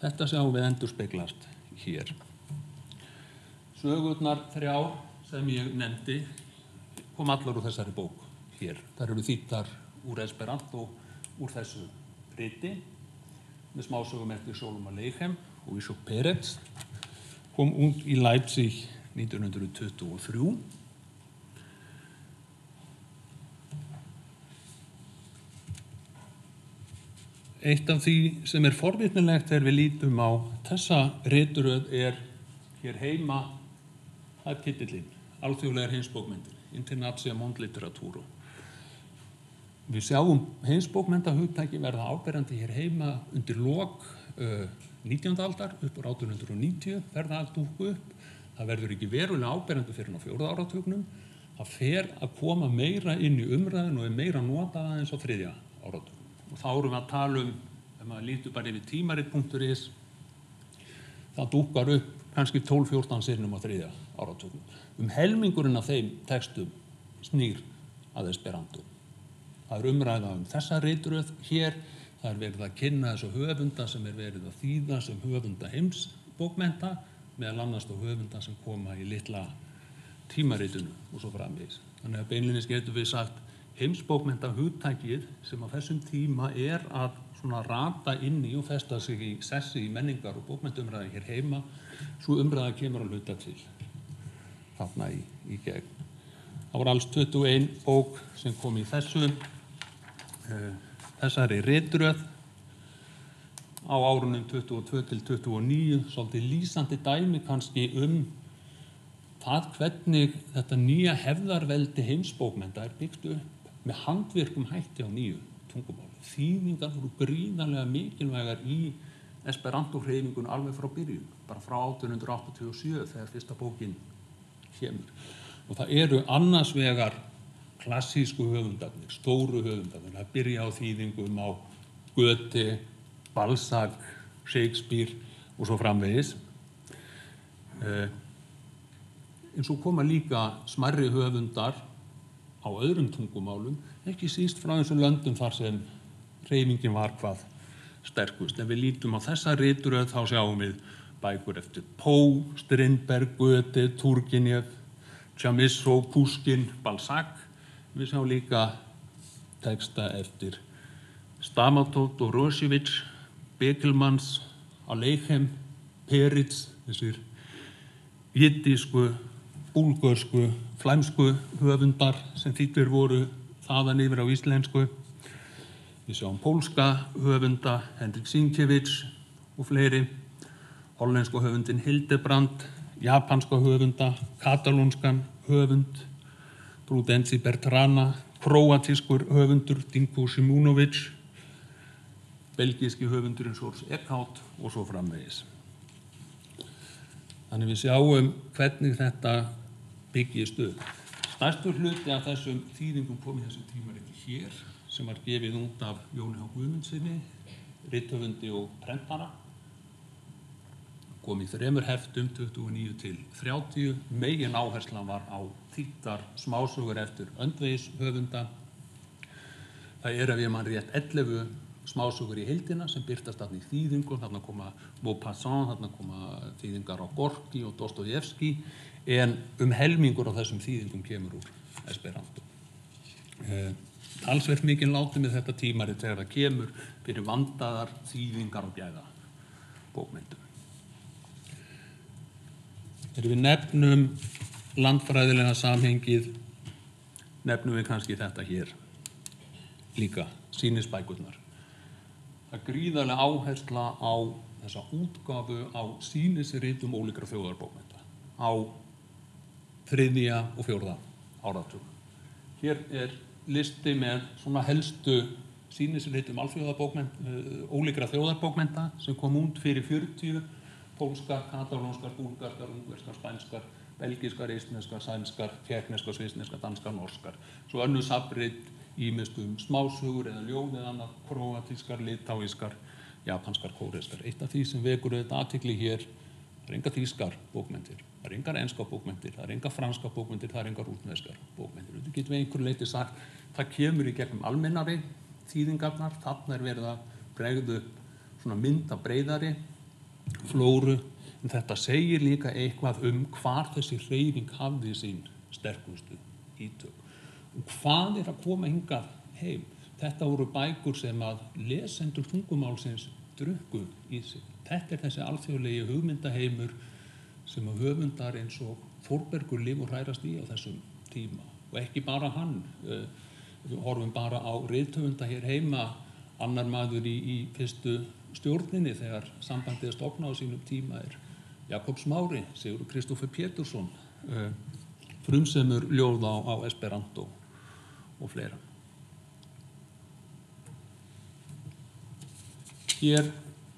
Þetta sjáum við endurspeglast hér. Sögurnar 3 sem ég nefndi kom allar úr þessari bók hér. Þær eru þýddar úr esperanto úr þessu riti með smásögum eftir Sholom Aleichem og Ishok Peretz. Kom út í Leipzig 1923. Eitt af því sem er forvitnilegt þegar við lítum á þessa ritröð er hér heima, það er titillinn, alþjóðlegar heimsbókmenntir, Internatia Mondliteraturo. Við sjáum heimsbókmenntahugtæki verða áberandi hér heima undir lok 19. aldar, upp úr 1890, verða allt dúkku upp. Það verður ekki verulega áberandi fyrir á 4. áratugnum. Það fer að koma meira inn í umræðin og er meira notað aðeins á 3. áratugnum. Og þá erum við að tala ef maður lítur bara yfir tímarit.is, það dúkkar upp kannski 12-14 sinnum á 3. áratugnum. Helmingurinn af þeim textum snýr að esperanto. Það er umræða þessa ritröð hér, það er verið að kynna þessu höfunda sem er verið að þýða sem höfunda heimsbókmennta, meðal annars þá höfunda sem koma í litla tímaritinu og svo framvegis. Þannig að beinlínis getum við sagt heimsbókmenntahugtækið sem á þessum tíma er að svona rata inn í og festa sig í sessi í menningar og bókmenntumræði hér heima, svo umræða kemur að hluta til þarna í gegn. Það var alls 21 bók sem kom í þessari ritröð á árunum 22 til 29, svolítið lýsandi dæmi kannski það hvernig þetta nýja hefðarveldi heimsbókmennta er byggt upp með handvirkum hætti á nýju tungumáli. Þýðingar voru gríðarlega mikilvægar í esperanto-hreyfingun alveg frá byrjun, bara frá 1887 þegar fyrsta bókin kemur. Og það eru annars vegar klassísku höfundarnir, stóru höfundarnir, að byrja á þýðingum á Goethe, Balzac, Shakespeare og svo framvegis. En svo koma líka smærri höfundar á öðrum tungumálum, ekki síst frá þessum löndum þar sem hreyfingin var hvað sterkust. Ef við lítum á þessa ritröð þá sjáum við bækur eftir Poe, Strindberg, Goethe, Turgenev, Chamisso, Pushkin, Balzac. Við sjáum líka texta eftir Stamatot og Rosevich, Bekelmans, Aleichem, Peretz, þessir jiddísku, búlgörsku, flæmsku höfundar sem þýddir voru þaðan yfir á íslensku. Við sjáum pólska höfunda, Henrik Sienkiewicz og fleiri, hollensku höfundin Hildebrand, japanska höfunda, katalónskan höfund, Prudenci Bertrana, króatískur höfundur, Dinko Šimunović, belgíski höfundurinn Sors Eckhout og svo framvegis. Þannig við sjáum hvernig þetta byggist upp. Stærstur hluti af þessum þýðingum kom í þessu tímariti hér sem var gefið út af Jóni H. Guðmundsssyni, rithöfundi og prentara. Kom í 3 heftum 29 til 30. Megin áherslan var á þýddar smásögur eftir öndvegishöfunda. Það ef ég man rétt 11 smásögur í heildina sem birtast þarna í þýðingum. Þarna koma Maupassant, þarna koma þýðingar á Gorki og Dostojevski, en helmingur af þessum þýðingum kemur úr esperanto. Talsvert mikið látið með þetta tímarit þegar það kemur fyrir vandaðar þýðingar og gæða bókmenntum. Þegar við nefnum landfræðilega samhengið, nefnum við kannski þetta hér líka, sýnisbækurnar. Það er gríðarlega áhersla á þessa útgáfu á sýnisritum ólíkra þjóðarbókmennta á 3. og 4. áratug. Hér er listi með svona helstu sýnisritum ólíkra þjóðarbókmennta sem kom út fyrir 40, pólskar, katalónskar, búlgarskar, ungverskar, spænskar, belgískar, eistneskar, sænskar, tékkneskar, svissneskar, danskar, norskar. Svo önnur safnrit ýmist smásögur eða ljóð eða annað, króatískar, litáískar, japanskar, kóreskar. Eitt af því sem vekur auðvitað athygli hér, það er engar þýskar bókmenntir, það er engar enskar bókmenntir, það er engar franskar bókmenntir, það er engar rússneskar bókmenntir. Þetta getum við einhverju leyti sagt, það kemur í gegnum almennari þýðingarnar, þarna er verið að bregða upp svona mynda breiðari flóru, en þetta segir líka eitthvað hvar þessi hreyfing hafði sín sterkustu ítök. Og hvað er að koma hingað heim? Þetta voru bækur sem að lesendur tungumálsins drukku í sig. Þetta er þessi alþjóðlegi hugmyndaheimur sem að höfundar eins og Þórbergur lifir og hrærast í á þessum tíma. Og ekki bara hann, við horfum bara á rithöfunda hér heima, annar maður í fyrstu stjórninni þegar sambandið er stofnað á sínum tíma er Jakob Smári, Sigurður Kristófer Pétursson, frumsemur ljóð á esperanto og fleira. Hér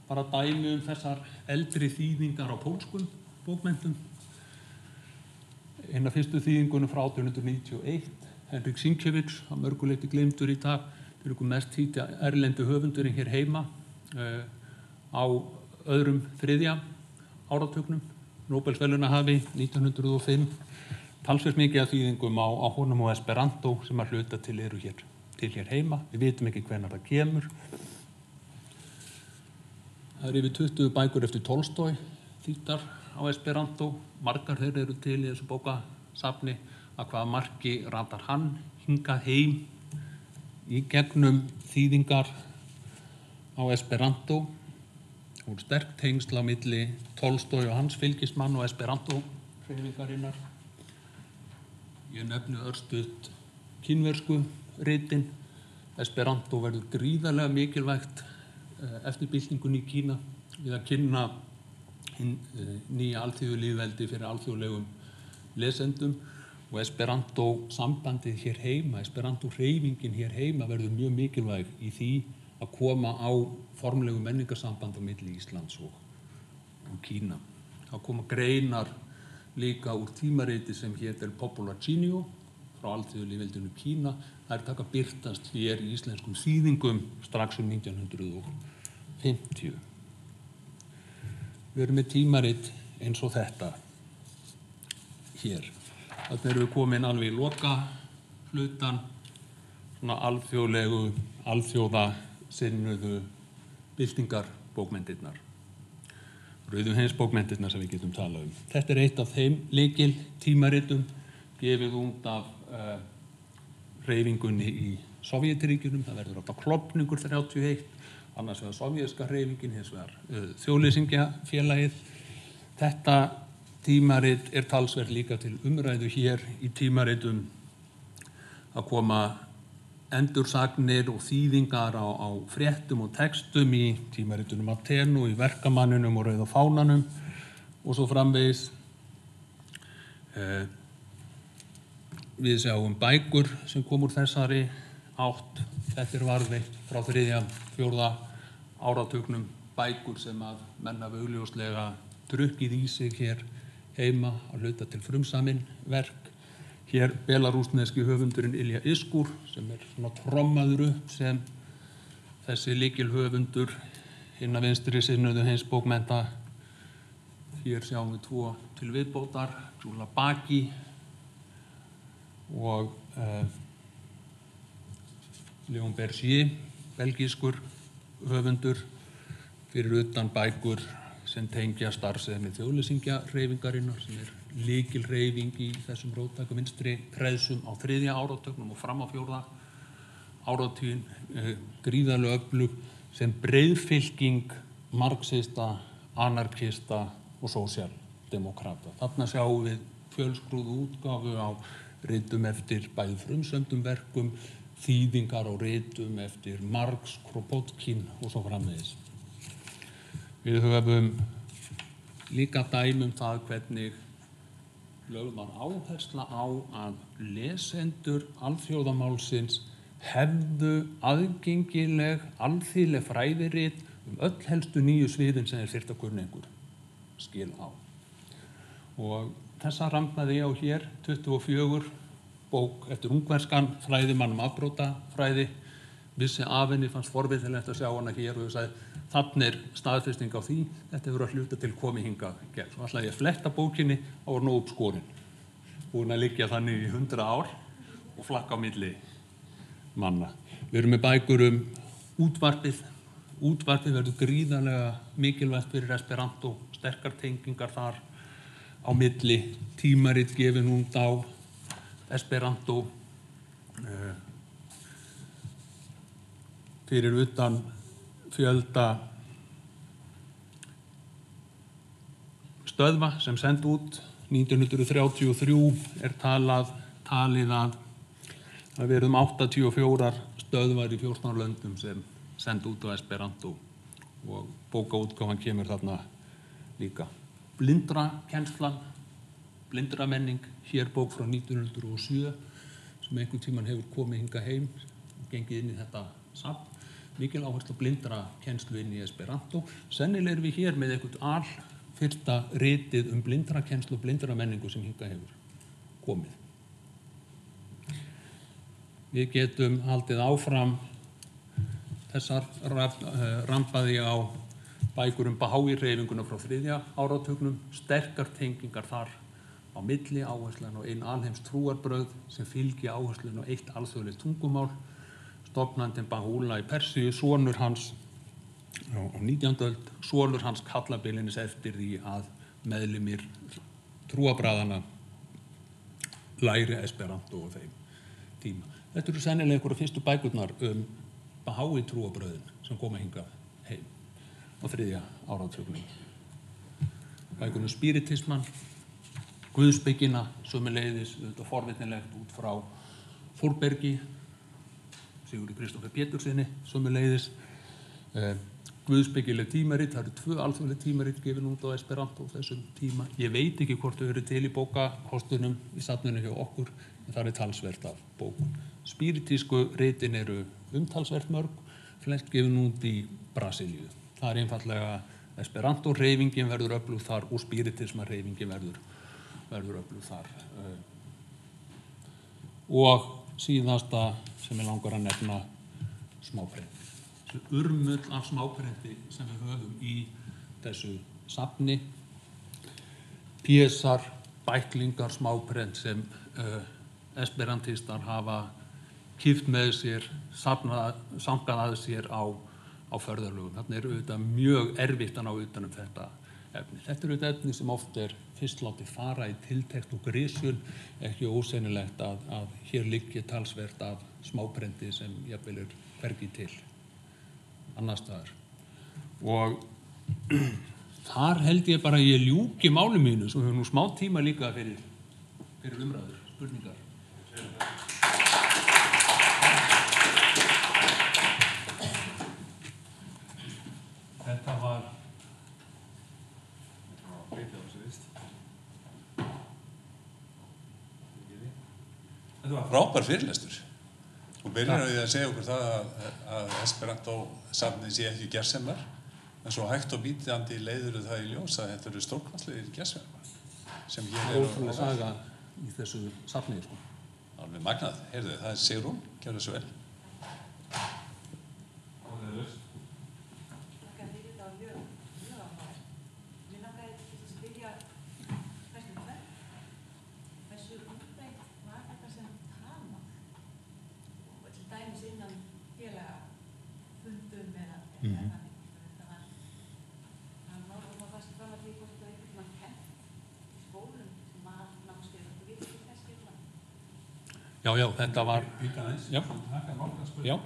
bara dæmi þessar eldri þýðingar á pólskum bókmenntum. Einn af fyrstu þýðingunum frá 1891, Henrik Sienkiewicz, að mörgu leyti gleymdur í dag, er einhver mest þýddi erlendu höfundurinn hér heima á öðrum 3. áratugnum, Nóbelsverðlaunahafi 1905. Talsvert mikið af þýðingum á honum og esperanto sem að hluta til eru hér heima. Við vitum ekki hvenær það kemur. Það er yfir 20 bækur eftir Tolstói þýddar á esperanto. Margar þeir eru til í þessu bókasafni. Að hvaða marki ratar hann hingað heim í gegnum þýðingar á esperanto. Það voru sterk tengsl á milli Tolstói og hans fylgismann og esperanto hreyfingarinnar. Ég nefni örstutt kínversku ritin. Esperanto verður gríðarlega mikilvægt eftir byltingunni í Kína við að kynna nýja alþýðulýðveldi fyrir alþjóðlegum lesendum, og esperanto sambandið hér heima, esperanto hreyfingin hér heima verður mjög mikilvæg í því að koma á formlegu menningarsamband á milli Íslands og Kína. Það koma greinar líka úr tímariti sem hét El Popularcinio frá alþýðulýðveldinu Kína. Það er taka birtast hér í íslenskum þýðingum strax 1950. Við erum með tímarit eins og þetta hér. Þannig erum við komin alveg í loka hlutan, svona alþjóðasinnuðu byltingarbókmenntirnar, rauðu heimsbókmenntirnar sem við getum talað um. Þetta er eitt af þeim lykil tímaritum gefið út af hreyfingunni í Sovétríkjunum. Það verður átt á klofningur 31, annars vegar sovjerska hreyfingin, hins vegar þjóðleysingjafélagið. Þetta tímarit er talsvert líka til umræðu hér í tímaritum að koma endursagnir og þýðingar á fréttum og textum í tímaritunum Atenu, í Verkamanninum og Rauða fánanum og svo framvegis. Við sjáum bækur sem kom úr þessari átt. Þetta er varðveitt frá 3., 4. áratugnum, bækur sem að menn hafa augljóslega drukkið í sig hér heima að hluta til frumsamin verk. Hér belarúsneski höfundurinn Ilja Iskur sem svona trommaður upp sem þessi lykilhöfundur hinna vinstri sinnuðu heimsbókmennta. Hér sjáum við 2 til viðbótar, Gyula Baki og Léon Berger, belgískur höfundur, fyrir utan bækur sem tengja starfsemi þjóðlýsingjahreyfingarinnar sem lykilhreyfing í þessum róttæku vinstri kreðsum á 3. áratugnum og fram á 4. áratuginn, gríðarlega öflug sem breiðfylking marxista, anarkista og sósíaldemókrata. Þarna sjáum við fjölskrúðu útgáfu á ritum eftir bæði frumsömdum verkum, þýðingar á ritum eftir Marx, Kropotkin og svo framvegis. Við höfum líka dæmi það hvernig lögð var áhersla á að lesendur alþjóðamálsins hefðu aðgengileg, alþýðleg fræðirit öll helstu nýju sviðin sem þyrftu að kunna einhver skil á. Og þessa rampaði ég á hér, 24, bók eftir ungverskan fræðimann afbrotafræði, vissi af henni, fannst forvitnilegt að sjá hana hér og ég sagði, þarna staðfesting á því, þetta hefur að hluta til komið hingað gegn. Svo ætlaði ég að fletta bókinni á að nóg upp skorinn. Búin að liggja þannig í 100 ár og flakka á milli manna. Við erum með bækur útvarpið. Útvarpið verður gríðarlega mikilvægt fyrir Esperanto, sterkar tengingar þar á milli, tímarit gefin út á Esperanto, fyrir utan fjölda stöðva sem send út. 1933 talið að það verið 84 stöðvar í 14 löndum sem send út á Esperanto og bókaútgáfan kemur þarna líka. Blindrakennslan, blindramenning, hér bók frá 1907 sem einhvern tímann hefur komið hingað heim og gengið inn í þetta safn. Mikil áherslu á blindrakennslu inn í Esperanto. Sennilega erum við hér með eitthvað fyrsta ritið blindrakennslu og blindramenningu sem hingað hefur komið. Við getum haldið áfram þessar rampaði á bækur Bahá'í-hreyfinguna frá 3. áratugnum, sterkar tengingar þar á milli, áherslan á ein alheims trúarbrögð sem fylgi áherslan á eitt alþjóðlegt tungumál. Stofnandinn Baha'u'lláh í Persíu, sonur hans á 19. öld, sonur hans kalla beinlínis eftir því að meðlimir trúarbragðanna læri Esperanto á þeim tíma. Þetta eru sennilega einhverjar fyrstu bækurnar Bahá'í trúarbrögðin sem koma hingað heim á 3. áratugnum. Bækurnar spiritisman, guðspekina, sömuleiðis, auðvitað forvitnilegt út frá Þórbergi, Sigurði Kristófer Péturssyni, sömuleiðis. Guðspekileg tímarit, það eru 2 alþjóðleg tímarit gefin út á Esperanto á þessum tíma. Ég veit ekki hvort þau eru til í bókakostunum í safninu hjá okkur, en það talsvert af bókum. Spiritísku ritin eru umtalsvert mörg, flest gefin út í Brasilíu. Það einfaldlega Esperanto-hreyfingin verður öflug þar og spiritisma-hreyfingin verður öflug þar. Og síðasta sem ég langar að nefna, smáprent. Urmull af smáprenti sem við höfum í þessu safni. Pésar, bæklingar, smáprent sem esperantistar hafa kippt með sér, sankað að sér á förðarlögum. Þarna auðvitað mjög erfitt að ná utan þetta efni. Þetta auðvitað efni sem oft fyrst látið fara í tiltekt og grisjun, ekki ósennilegt að hér liggi talsvert af smáprenti sem jafnvel hvergi til annars staðar. Og þar held ég bara að ég ljúki máli mínu, svo hefur nú smá tíma líka fyrir umræður, spurningar. Þetta var frábær fyrirlestur. Þú byrjar á því að segja okkur það að Esperanto-safnið sé ekki gersemar, en svo hægt og bítandi leiðir það í ljós að þetta eru stórkostlegir gersemar sem Það hér er er ótrúlega saga í þessu safni, sko. alveg magnað. Heyrðu, það er Sigrún, gjörðu svo vel. Þakka fyrir þetta mjög áhugaverð. Mér langaði til að spyrja hversu útbreitt var þetta sem talmál og til dæmis innan félagafundum eða þannig. Þetta var talmál og það varst fram að því hvort það einhvern veginn kennt í skólum sem var námskeið og við ekki kannski eitthvað. Já, þetta var... Já. Já.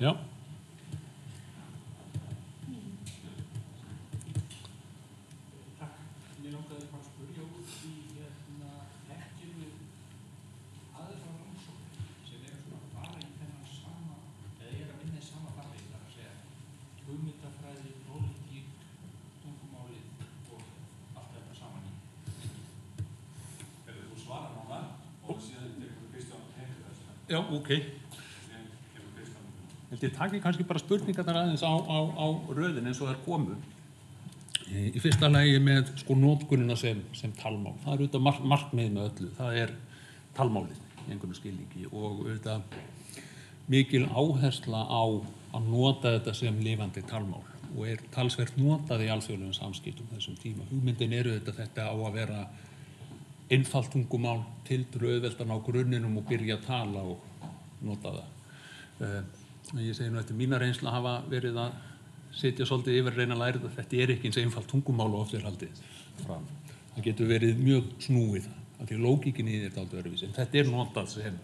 Já. Takk. Mér langaði bara að spyrja út í þekkjum aðra rannsóknir sem eru svona að fara í þennan sama, eða eru að vinna í sama farveg, þar að segja hugmyndafræði, pólitík, tungumálið og allt þetta saman í. Þú svarar núna og síðan tekur Kristján hendur þess. Já, ok. Ég taki kannski bara spurningarnar aðeins á röðin eins og þær komu. Í fyrsta lagi með sko notkunina sem talmál. Það er auðvitað markmið með öllu. Það er talmálið í einhvern skilningi og auðvitað mikil áhersla á að nota þetta sem lifandi talmál og er talsvert notað í alþjóðlegum samskiptum þessum tíma. Hugmyndin eru þetta á að vera einfalt tungumál, auðvelt að ná grunninum og byrja að tala og nota það. Ég segi nú eftir mína reynslu að hafa verið að sitja svolítið yfir að reyna að læra þetta. Þetta er ekki eins einfalt tungumál og oft er haldið fram. Það getur verið mjög snúið af því lógíkin í þetta aldrei öðruvísi. En þetta er notað sem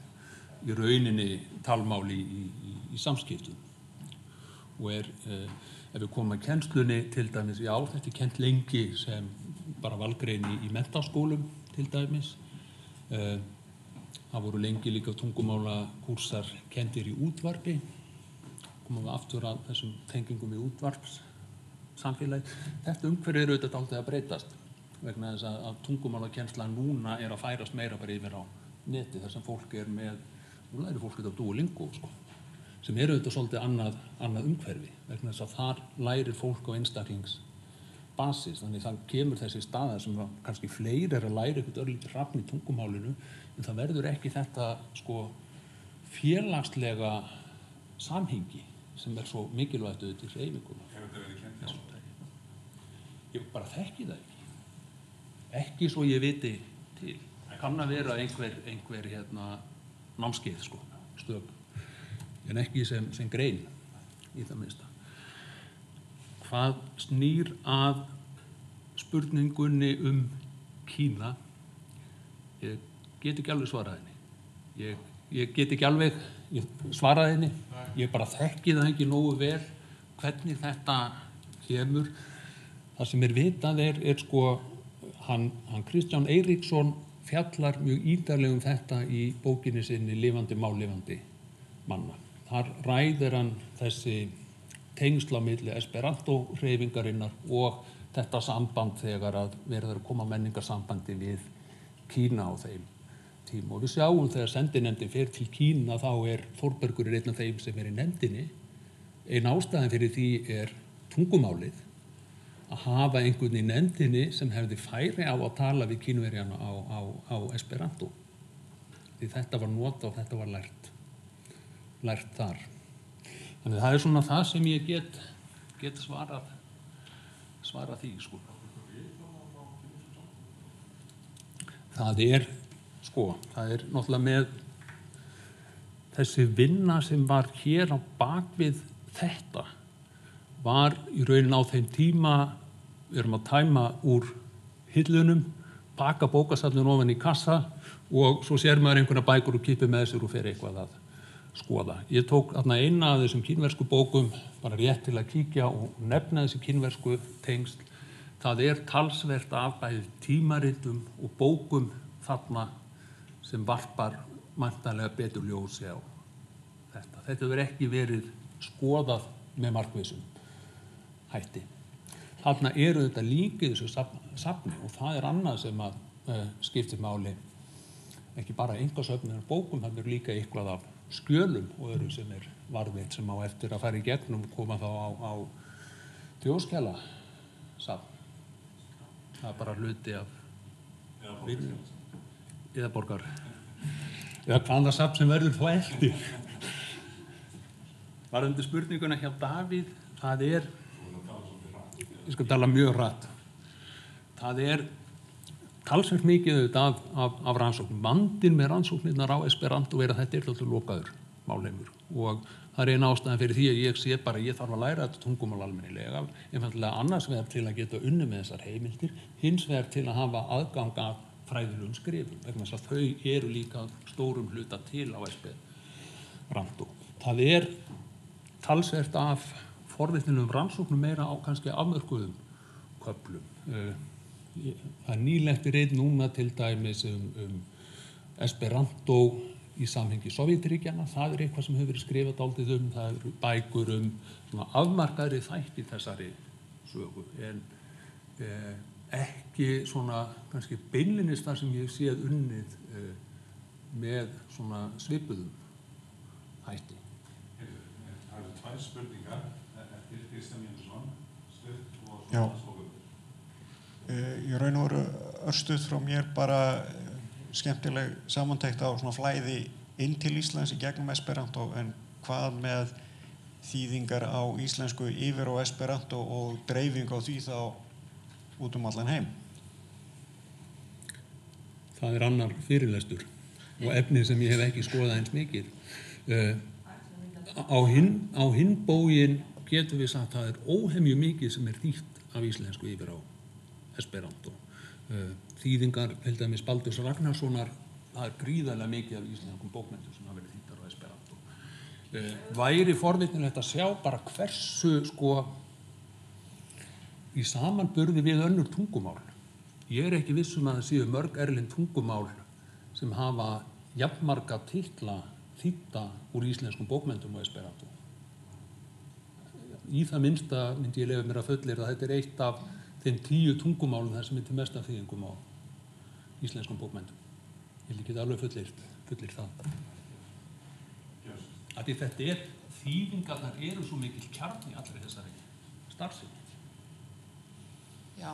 í rauninni talmál í samskiptum. Og ef við komum að kennslunni til dæmis, já, þetta er kennt lengi sem bara valgrein í menntaskólum til dæmis. Það voru lengi líka tungumálakúrsar kenndir í útvarpi. Komum við aftur að þessum tengingum í útvarpssamfélagi. Þetta umhverfi eru auðvitað dálítið að breytast vegna þess að tungumálakennsla núna er að færast meira bara yfir á neti þar sem fólk er með, nú lærir fólk þetta á Duolingo, sko, sem eru auðvitað svolítið annað umhverfi vegna þess að þar lærir fólk á einstaklingsbasis. Þannig það kemur þessi staða sem kannski fleiri er að læra eitthvað örlítið hrafn í tungumálinu en það verður ekki þetta sko félagslega samhengi sem er svo mikilvægt auðvitað í hreyfinguna. Hefur þetta verið kennt þessum tæki? Ég bara þekki það ekki. Ekki svo ég viti til. Kann að vera einhver námskeið, sko, stök. En ekki sem grein í það minnsta. Hvað snýr að spurningunni Kína? Ég get ekki alveg svarað henni. Ég get ekki alveg svarað henni. Ég bara þekki það ekki nógu vel hvernig þetta kemur. Það sem vitað er sko, hann Kristján Eiríksson fjallar mjög ítarlega þetta í bókinni sinni Lifandi mál lifandi manna. Þar ræðir hann þessi tengsl á milli Esperanto-hreyfingarinnar og þetta samband þegar að verður að koma menningarsambandi við Kína á þeim tíma. Og við sjáum þegar sendinefndin fer til Kína þá Þórbergur einn af þeim sem í nefndinni. Ein ástæðan fyrir því tungumálið, að hafa einhvern í nefndinni sem hefði færi á að tala við Kínverjana á Esperanto. Því þetta var notað og þetta var lært þar. Þannig það svona það sem ég get svarað því, sko. Það náttúrulega með þessi vinna sem var hér á bakvið þetta var í raunin á þeim tíma, við erum að tæma úr hillunum, pakka bókasafninu ofan í kassa og svo sér maður einhverja bækur og kippir með sér og fer eitthvað að skoða. Ég tók þarna eina af þessum kínversku bókum bara rétt til að kíkja og nefna þessi kínversku tengsl. Það talsvert af bæði tímaritum og bókum þarna sem varpar væntanlega betur ljósi á þetta. Þetta hefur ekki verið skoðað með markvissum hætti. Þarna eru þetta líka í þessu safni og það annað sem að skiptir máli, ekki bara einkasöfn en bókum, það líka eitthvað af skjölum og öðru sem varðveitt sem á eftir að fara í gegnum, koma þá á þjóðskjalasafn. Það bara hluti af eða borgar eða hvaða safn sem verður þá eftir. Varðandi spurninguna hjá Davíð, það ég skal tala mjög hratt. Það talsvert mikið auðvitað af rannsóknum. Vandinn með rannsóknirnar á Esperanto að þetta alltaf lokaður málheimur og það eina ástæðan fyrir því að ég sé bara ég þarf að læra þetta tungumál almennilega, einfaldlega annars vegar til að geta unnið með þessar heimildir, hins vegar til að hafa aðgang að fræðilegum skrifum, vegna þess að þau eru líka stórum hluta til á Esperanto. Það talsvert af forvitnilegum rannsóknum meira á kannski afmörkuðum köflum. Það nýlegt einn núna til dæmis Esperanto í samhengi Sovétríkjanna. Það eitthvað sem hefur verið skrifað dálítið það eru bækur svona afmarkaðri þætti þessari sögu, en ekki svona kannski beinlínis þar sem ég séð unnið með svona svipuðum hætti. Það eru tvær spurningar eftir Kristján Jónsson, stutt og Já. svo. Í raun og veru örstuð frá mér bara skemmtileg samantekt á svona flæði inn til Íslands í gegnum Esperanto, en hvað með þýðingar á íslensku yfir á Esperanto og dreifing á því þá út allan heim? Það annar fyrirlestur og efni sem ég hef ekki skoðað eins mikið. Á hinn bóginn getum við sagt að það óhemju mikið sem þýtt af íslensku yfir á Esperanto. Þýðingar, til dæmis Baldurs Ragnarssonar, það gríðarlega mikið af íslenskum bókmenntum sem hafa verið þýddar á Esperanto. Væri forvitnilegt að sjá bara hversu í samanburði við önnur tungumál. Ég ekki viss að það séu mörg erlend tungumál sem hafa jafnmarga titla þýdda úr íslenskum bókmenntum á Esperanto. Í það minnsta myndi ég leyfa mér að fullyrða að þetta eitt af þeim 10 tungumálum þar sem til mest af þýðingum á íslenskum bókmenntum. Ég get alveg fullyrt það. Að þetta þýðingarnar eru svo mikil kjarni allri þessari starfsemi. Já,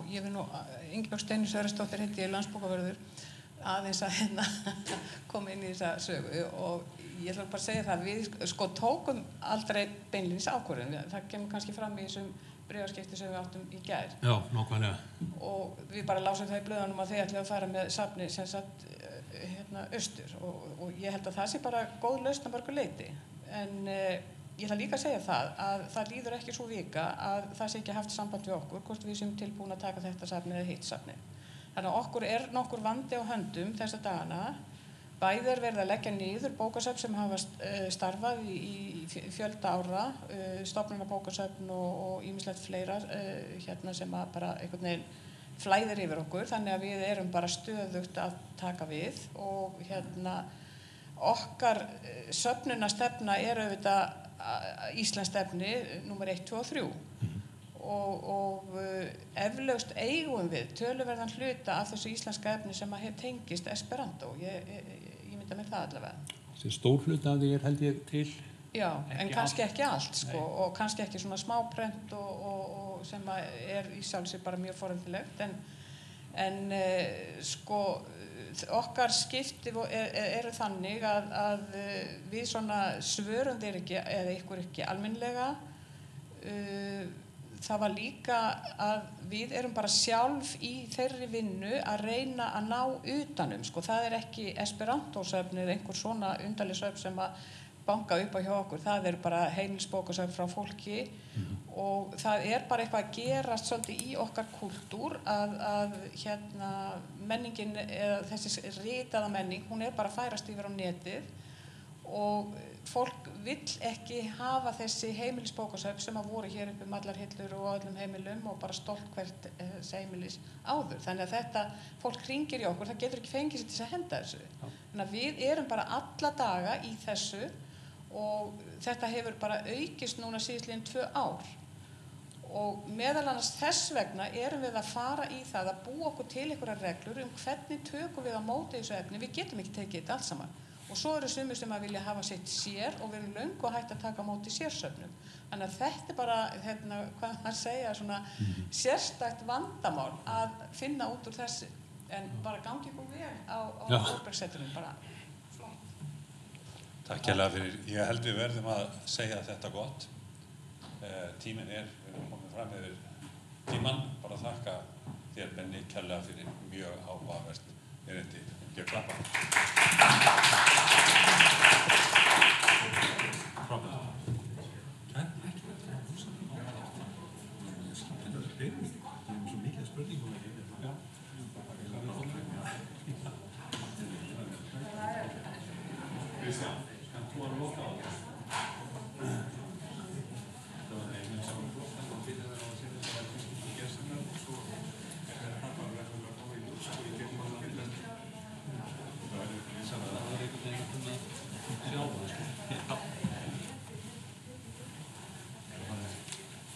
ég vil nú, Ingibjörg Steinunn Sverrisdóttir heiti ég, landsbókavörður, aðeins að koma inn í þessa sögu og ég ætla bara að segja það, við tókum aldrei beinlínis ákvörðun, það kemur kannski fram í þessum bréfaskipti sem við áttum í gær. Já, nákvæmlega. Og við bara lásum það í blöðunum að þau ætla að fara með safni sem sagt austur og ég held að það sé bara góð lausn að mörgu leyti, en ég ætla líka að segja það að það líður ekki svo vika að það sé ekki haft samband við okkur hvort við sem tilbúin að taka þetta safni eða hitt safni. Þannig að okkur nokkur vandi á höndum þessa dagana. Bæði verið að leggja niður bókasöfn sem hafa starfað í fjölda ára, stofnanabókasöfn og ýmislegt fleira sem að bara einhvern veginn flæðir yfir okkur, þannig að við erum bara stöðugt að taka við og okkar söfnunarstefna auðvitað Íslands stefni númer 1, 2 og 3 og eflaust eigum við töluverðan hluta af þessu íslenska efni sem að tengist Esperanto. Ég mynda mér það allavega. Þessi stór hluta af því held ég til. Já, en kannski ekki allt og kannski ekki svona smáprent og sem að í sjálf sér bara mjög forvitnilegt en okkar skipti eru þannig að við svona svörum þeir ekki eða ykkur ekki almennilega. Það var líka að við erum bara sjálf í þeirri vinnu að reyna að ná utanum. Það ekki Esperanto-söfn eða einhver svona undarleg söfn sem að banka upp á hjá okkur. Það bara heimilisbókasöfn frá fólki og það bara eitthvað að gerast svolítið í okkar kúltúr að menningin eða þessi ritaða menning, hún bara að færast yfir á netið og fólk vill ekki hafa þessi heimilisbókasöfn sem að voru hér upp allar hillur og öllum heimilum og bara stolt hvert heimilis áður. Þannig að þetta, fólk hringir í okkur, það getur ekki fengið sér til að henda þessu. Þannig að við erum bara alla daga í þessu og þetta hefur bara aukist núna síðastliðin 2 ár. Og meðal annars þess vegna erum við að fara í það að búa okkur til einhverjar reglur hvernig tökum við á móti þessu efni. Við getum ekki tekið þetta allt saman. Og svo eru sumir sem að vilja hafa sitt sér og við erum löngu hægt að taka á móti sérsöfnum. Þannig að þetta er bara, hvað maður segja, svona sérstakt vandamál að finna út úr þessu. En bara gangi ykkur vel á Þórbergssetrinu, bara flott. Takk hérlega fyrir. Ég held við verðum að segja þetta gott. Tíminn við erum komið fram yfir tímann. Bara þakka þér, Benni, kærlega fyrir mjög áhugavert erindi. Ég klappa.